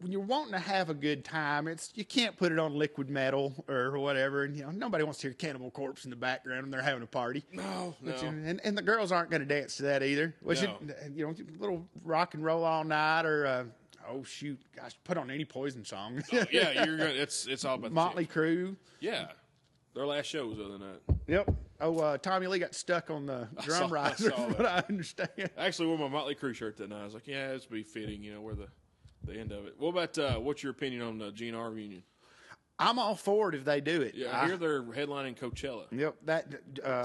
wanting to have a good time, you can't put it on Liquid Metal or whatever. And nobody wants to hear Cannibal Corpse in the background when they're having a party. No. And the girls aren't going to dance to that either. Little Rock and Roll All Night or oh shoot, gosh, put on any Poison song. Yeah, you're gonna. It's all about the Motley Crue. Yeah, their last show was the other night. Yep. Oh, Tommy Lee got stuck on the drum riser, saw from that. what I understand. I actually wore my Motley Crue shirt that night. I was like, yeah, it's be fitting, where the end of it. What about what's your opinion on the GNR reunion? I'm all for it if they do it. Yeah, I hear they're headlining Coachella. Yep. That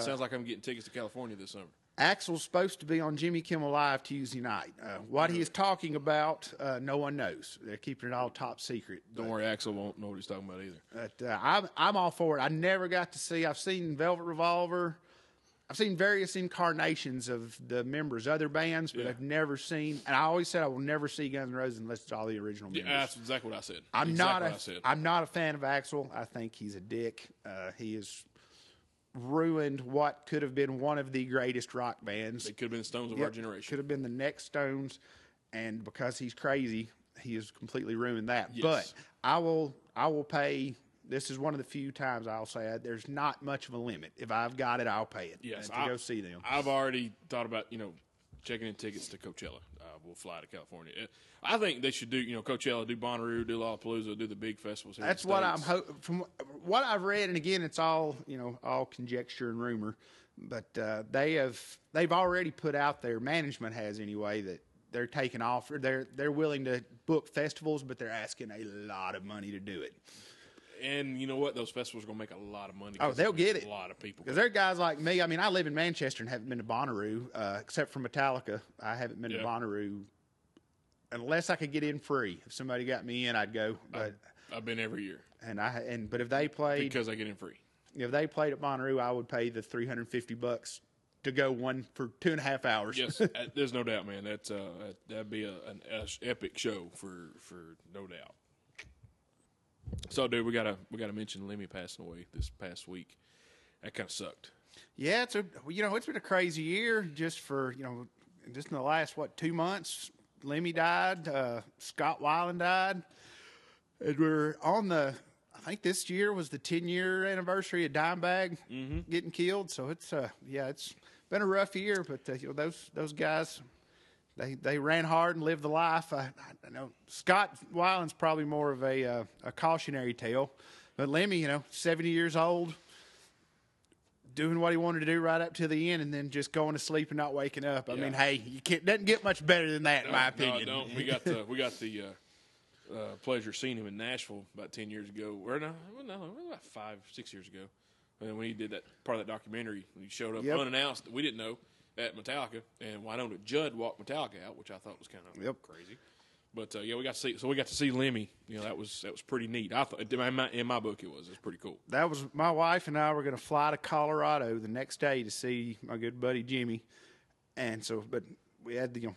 Sounds like I'm getting tickets to California this summer. Axel's supposed to be on Jimmy Kimmel Live Tuesday night. What he is talking about, no one knows. They're keeping it all top secret. Don't worry, Axel won't know what he's talking about either. But I'm all for it. I never got to see. I've seen Velvet Revolver. I've seen various incarnations of the members' other bands, but I've never seen. And I always said I will never see Guns N' Roses unless it's all the original members. Yeah, that's exactly what I said. I'm said. not a fan of Axel. I think he's a dick. He has ruined what could have been one of the greatest rock bands. They could have been the Stones of our generation. Could have been the next Stones, and because he's crazy, he has completely ruined that. Yes. But I will pay. This is one of the few times I'll say there's not much of a limit. If I've got it, I'll pay it. Yes, to go see them. I've already thought about checking in tickets to Coachella. We'll fly to California. I think they should do Coachella, do Bonnaroo, do Lollapalooza, do the big festivals here. That's in the what I'm States. hoping. From what I've read, and again, it's all all conjecture and rumor. But they've already put out there. Management has anyway that they're taking off. They're willing to book festivals, but they're asking a lot of money to do it. And you know what? Those festivals are going to make a lot of money. Oh, they'll get it. A lot of people. Because there are guys like me. I mean, I live in Manchester and haven't been to Bonnaroo, except for Metallica. I haven't been to Bonnaroo unless I could get in free. If somebody got me in, I'd go. But I've been every year But if they played because I get in free. at Monterey, I would pay the $350 to go one for 2.5 hours. Yes, there's no doubt, man. That'd be an epic show for no doubt. So, dude, we gotta mention Lemmy passing away this past week. That kind of sucked. Yeah, it's been a crazy year just in the last 2 months. Lemmy died, Scott Weiland died, and we're on I think this year was the 10-year anniversary of Dimebag getting killed. So it's been a rough year, but those guys. They ran hard and lived the life. I know Scott Weiland's probably more of a cautionary tale, but Lemmy, 70 years old, doing what he wanted to do right up to the end, and then just going to sleep and not waking up. I mean, hey, doesn't get much better than that, in my opinion. No, we got the pleasure of seeing him in Nashville about 10 years ago, or no, about 5-6 years ago, and when he did that part of that documentary, he showed up unannounced that we didn't know. At Metallica, and Wynonna Judd walked Metallica out, which I thought was kind of crazy. But we got to see Lemmy. That was pretty neat. I thought in my book it was pretty cool. That was my wife and I were going to fly to Colorado the next day to see my good buddy Jimmy, and so but we had to go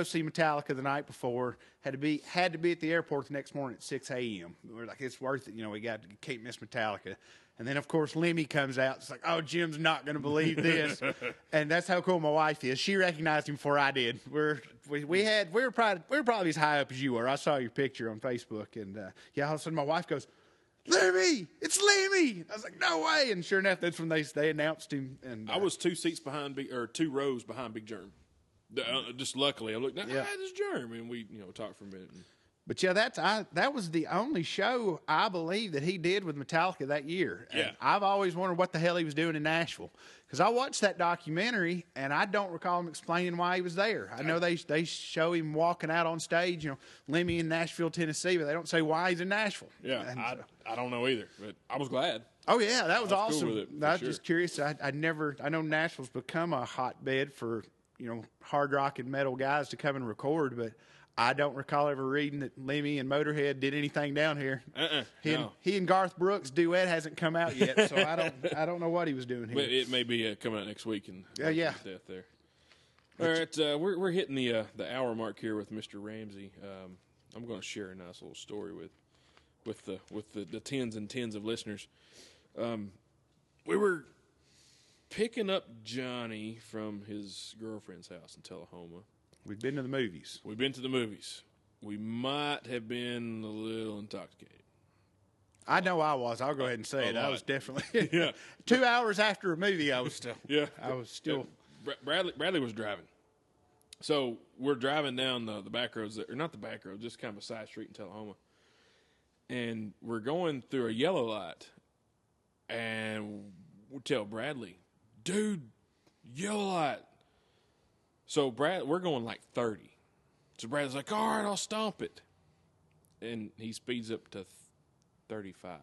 see Metallica the night before. Had to be at the airport the next morning at 6 a.m. We're like, it's worth it. We can't miss Metallica. And then, of course, Lemmy comes out. It's like, oh, Jim's not going to believe this. And that's how cool my wife is. She recognized him before I did. We were probably as high up as you were. I saw your picture on Facebook. And, all of a sudden my wife goes, Lemmy! It's Lemmy! I was like, no way! And sure enough, that's when they announced him. And I was 2 rows behind Big Germ. Just luckily, I looked, this is Germ. And we talked for a minute. But that was the only show I believe that he did with Metallica that year. Yeah. And I've always wondered what the hell he was doing in Nashville, because I watched that documentary and I don't recall him explaining why he was there. I know they show him walking out on stage, Lemmy in Nashville, Tennessee, but they don't say why he's in Nashville. Yeah, I don't know either, but I was glad. Oh yeah, that was awesome. Cool with it, I was just curious. I know Nashville's become a hotbed for hard rock and metal guys to come and record, but I don't recall ever reading that Lemmy and Motorhead did anything down here. He and Garth Brooks' duet hasn't come out yet, so I don't know what he was doing here. But it may be coming out next week. And yeah. Death there. All right, we're hitting the hour mark here with Mr. Ramsey. I'm going to share a nice little story with the tens and tens of listeners. We were picking up Johnny from his girlfriend's house in Tullahoma. We've been to the movies. We might have been a little intoxicated. I know I was. I'll go ahead and say it. I was definitely 2 hours after a movie. I was still. Yeah, I was still. Bradley was driving, so we're driving down the back roads, or not the back road, just kind of a side street in Tullahoma, and we're going through a yellow light, and we tell Bradley, "Dude, yellow light." So we're going like 30. So Brad's like, all right, I'll stomp it. And he speeds up to 35.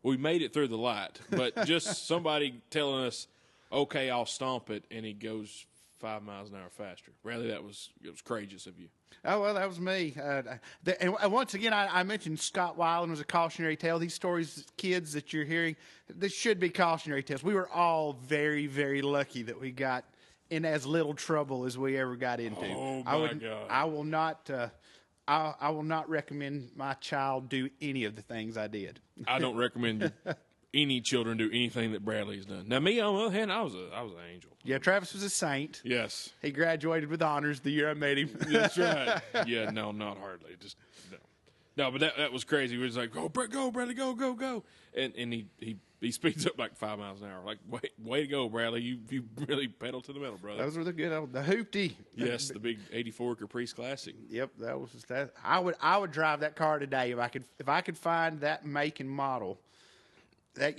We made it through the light, but just somebody telling us, okay, I'll stomp it, and he goes 5 miles an hour faster. Bradley, it was courageous of you. Oh, well, that was me. And once again, I mentioned Scott Weiland was a cautionary tale. These stories, kids, that you're hearing, they should be cautionary tales. We were all very, very lucky that we got in as little trouble as we ever got into. Oh my God! I will not recommend my child do any of the things I did. I don't recommend any children do anything that Bradley's done. Now, me on the other hand, I was an angel. Yeah, Travis was a saint. Yes, he graduated with honors the year I met him. That's right. Yeah, no, not hardly. Just no. But that was crazy. We was like, go Bradley, go, and he speeds up like 5 miles an hour. Like, way to go, Bradley. You really pedal to the metal, brother. Those were the good, the hoopty. Yes, the big '84 Caprice Classic. Yep, that was that. I would drive that car today if I could find that make and model. I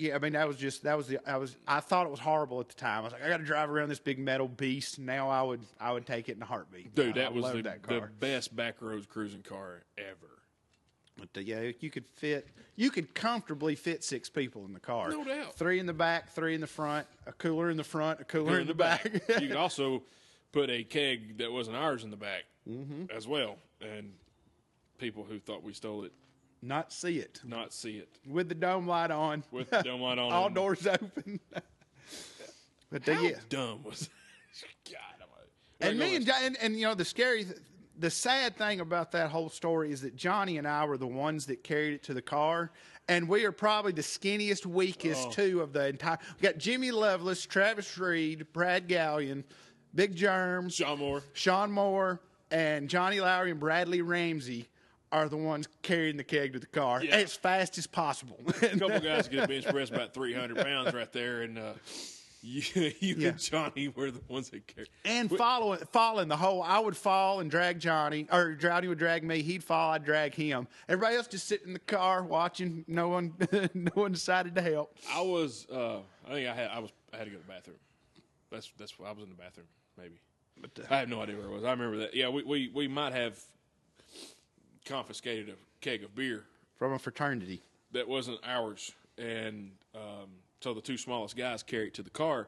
thought it was horrible at the time. I was like, I got to drive around this big metal beast. Now I would take it in a heartbeat. Dude, that was the best backroads cruising car ever. But you could comfortably fit 6 people in the car. No doubt. 3 in the back, 3 in the front, a cooler in the front, a cooler in the back. You could also put a keg that wasn't ours in the back as well. And people who thought we stole it not see it. Not see it. With the dome light on. With the dome light on. All doors open. But How yeah. dumb was God almighty. And me and you know, the sad thing about that whole story is that Johnny and I were the ones that carried it to the car. And we are probably the skinniest, weakest two of the entire. We got Jimmy Lovelace, Travis Reed, Brad Gallion, Big Germ, Sean Moore, and Johnny Lowry and Bradley Ramsey are the ones carrying the keg to the car as fast as possible. A couple guys get a bench press about 300 pounds right there, and you and Johnny were the ones that carried. And following the whole, I would fall and drag Johnny, or Johnny would drag me. He'd fall, I'd drag him. Everybody else just sitting in the car watching. No one decided to help. I was, I think I had to go to the bathroom. That's I was in the bathroom maybe. But I have no idea where it was. I remember that. Yeah, we might have confiscated a keg of beer from a fraternity that wasn't ours, and so the two smallest guys carried it to the car.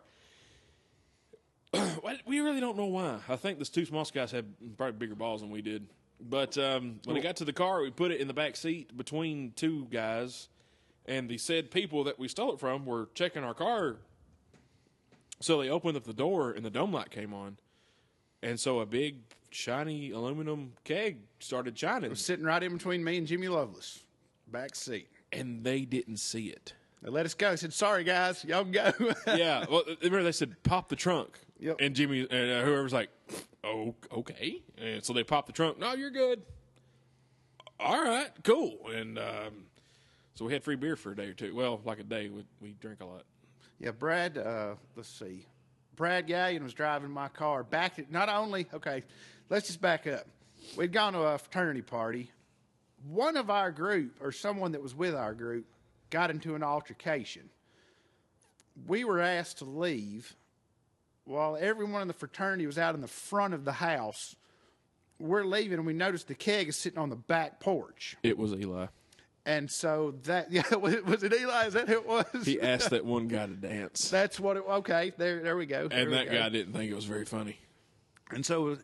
We really don't know why. I think the two smallest guys had probably bigger balls than we did. But when it got to the car, we put it in the back seat between two guys, and the said people that we stole it from were checking our car. So they opened up the door, and the dome light came on. And so a big, shiny aluminum keg started shining. It was sitting right in between me and Jimmy Lovelace, back seat. And they didn't see it. They let us go. I said, sorry, guys. Y'all can go. Yeah. Well, remember they said, pop the trunk. Yep. And Jimmy and whoever's like, oh, okay. And so they popped the trunk. No, you're good. All right, cool. And so we had free beer for a day or two. Well, like a day. We drink a lot. Yeah, Brad, let's see. Brad Gallion was driving my car. Let's just back up. We'd gone to a fraternity party. One of our group, or someone that was with our group, got into an altercation. We were asked to leave while everyone in the fraternity was out in the front of the house. We're leaving, and we noticed the keg is sitting on the back porch. It was Eli. And so was it Eli? Is that who it was? He asked that one guy to dance. That's what okay, there we go. And that guy didn't think it was very funny. And so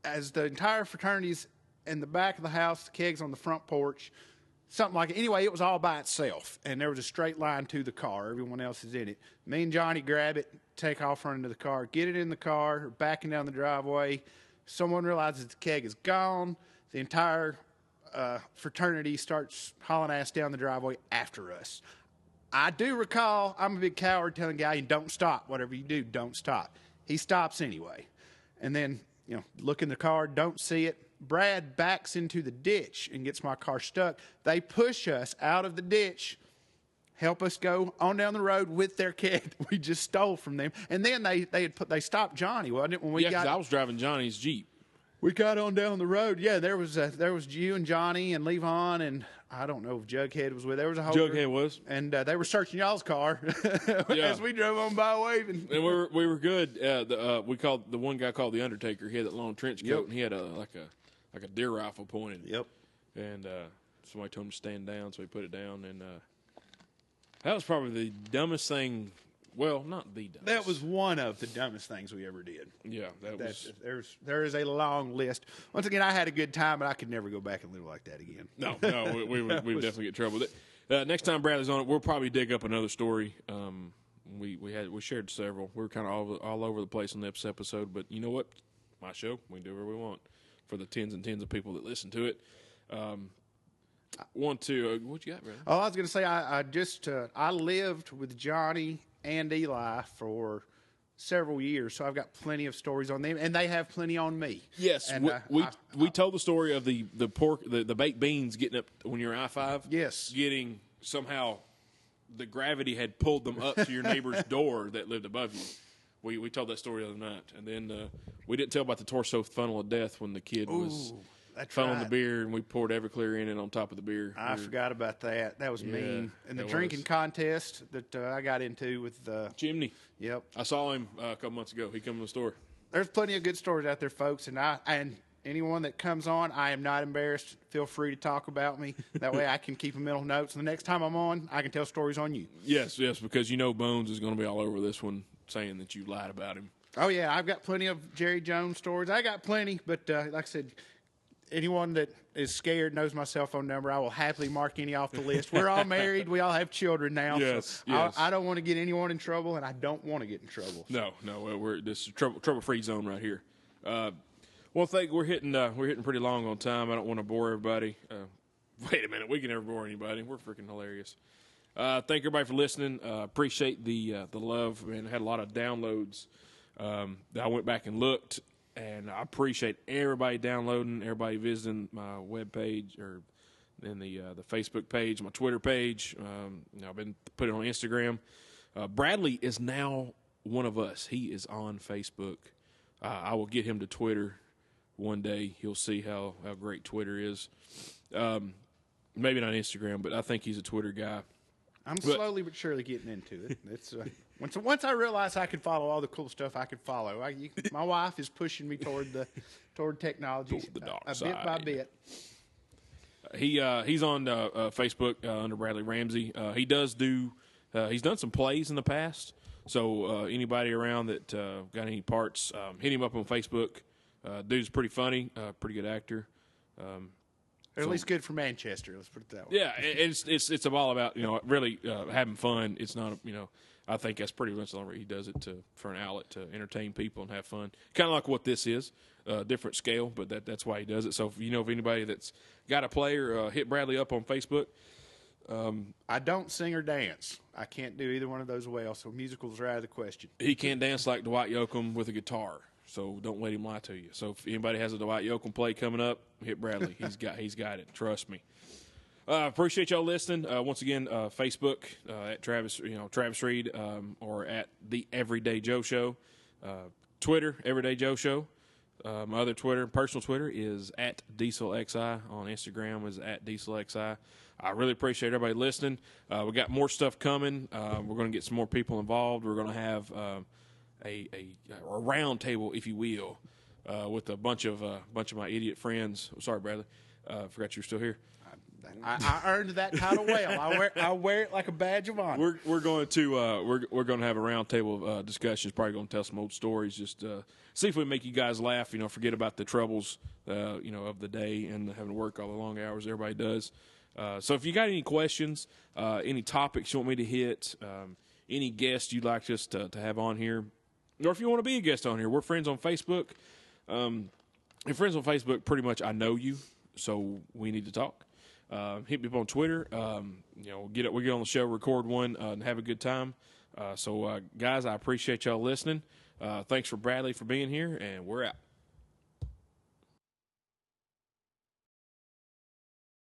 as the entire fraternity's in the back of the house, the keg's on the front porch, something like it. Anyway, it was all by itself, and there was a straight line to the car. Everyone else is in it. Me and Johnny grab it, take off running to the car, get it in the car, backing down the driveway. Someone realizes the keg is gone. The entire fraternity starts hauling ass down the driveway after us. I do recall, I'm a big coward, telling Gallion, don't stop. Whatever you do, don't stop. He stops anyway. And then, look in the car, don't see it. Brad backs into the ditch and gets my car stuck. They push us out of the ditch, help us go on down the road with their keg that we just stole from them. And then they stopped Johnny, wasn't it? When I was driving Johnny's Jeep. We got on down the road. Yeah, there was you and Johnny and Levon, and I don't know if Jughead was with. There was a whole Jughead was, and they were searching y'all's car as we drove on by waving. And we were good. We called the one guy called the Undertaker. He had that long trench coat, and he had like a deer rifle pointed. Yep. And somebody told him to stand down, so he put it down, and that was probably the dumbest thing. Well, not the dumbest. That was one of the dumbest things we ever did. Yeah, there is a long list. Once again, I had a good time, but I could never go back and live like that again. No, we would definitely get in trouble with it. Next time Bradley's on it, we'll probably dig up another story. We shared several. We were kind of all over the place on this episode, but you know what? My show, we can do whatever we want for the tens and tens of people that listen to it. What you got, Brad? Oh, I was going to say I lived with Johnny and Eli for several years, so I've got plenty of stories on them, and they have plenty on me. Yes, and we told the story of the pork, the baked beans getting up when you're I-5. Yes, getting somehow the gravity had pulled them up to your neighbor's door that lived above you. We told that story the other night, and then we didn't tell about the torso funnel of death when the kid was funneling the beer, and we poured Everclear in it on top of the beer. I forgot about that. That was mean. And the drinking contest that I got into with Chimney. Yep. I saw him a couple months ago. He came to the store. There's plenty of good stories out there, folks, and anyone that comes on, I am not embarrassed. Feel free to talk about me. That way I can keep a mental notes. And the next time I'm on, I can tell stories on you. Yes, because Bones is going to be all over this one saying that you lied about him. Oh, yeah. I've got plenty of Jerry Jones stories. I got plenty, but like I said, anyone that is scared knows my cell phone number. I will happily mark any off the list. We're all married. We all have children now. Yes, so yes. I don't want to get anyone in trouble, and I don't want to get in trouble. No, this is a trouble-free zone right here. Well, we're hitting pretty long on time. I don't want to bore everybody. Wait a minute, we can never bore anybody. We're freaking hilarious. Thank everybody for listening. Appreciate the love, man. Had a lot of downloads. I went back and looked, and I appreciate everybody downloading, everybody visiting my webpage or then the Facebook page, my Twitter page. I've been putting it on Instagram. Bradley is now one of us. He is on Facebook. I will get him to Twitter one day. He'll see how great Twitter is. Maybe not Instagram, but I think he's a Twitter guy. I'm slowly but surely getting into it. It's once I realize I could follow all the cool stuff I could follow. My wife is pushing me toward technology, Toward the dark bit side. by bit. He's on Facebook under Bradley Ramsey. He does do. He's done some plays in the past. So anybody around that got any parts, hit him up on Facebook. Dude's pretty funny, pretty good actor. Or at least good for Manchester. Let's put it that way. Yeah, it's all about really having fun. It's not I think that's pretty much the only way he does it for an outlet to entertain people and have fun. Kind of like what this is, different scale, but that's why he does it. So if if anybody that's got a player, hit Bradley up on Facebook. I don't sing or dance. I can't do either one of those well, so musicals are out of the question. He can dance like Dwight Yoakam with a guitar, so don't let him lie to you. So if anybody has a Dwight Yoakam play coming up, hit Bradley. He's got it. Trust me. Appreciate y'all listening. Once again, Facebook at Travis Reed, or at the Everyday Joe Show. Twitter, Everyday Joe Show. My other personal Twitter is at DieselXI. On Instagram is at DieselXI. I really appreciate everybody listening. We got more stuff coming. We're going to get some more people involved. We're going to have a round table, if you will, with a bunch of my idiot friends. Sorry, Bradley. Forgot you were still here. I earned that title well. I wear it like a badge of honor. We're going to we're going to have a round table of discussions. Probably going to tell some old stories. Just see if we make you guys laugh. Forget about the troubles of the day and having to work all the long hours everybody does. So if you got any questions, any topics you want me to hit, any guests you'd like us to have on here, or if you want to be a guest on here, we're friends on Facebook. If friends on Facebook, pretty much I know you, so we need to talk. Hit me up on Twitter. We get on the show, record one, and have a good time. So guys, I appreciate y'all listening. Thanks for Bradley for being here, and we're out.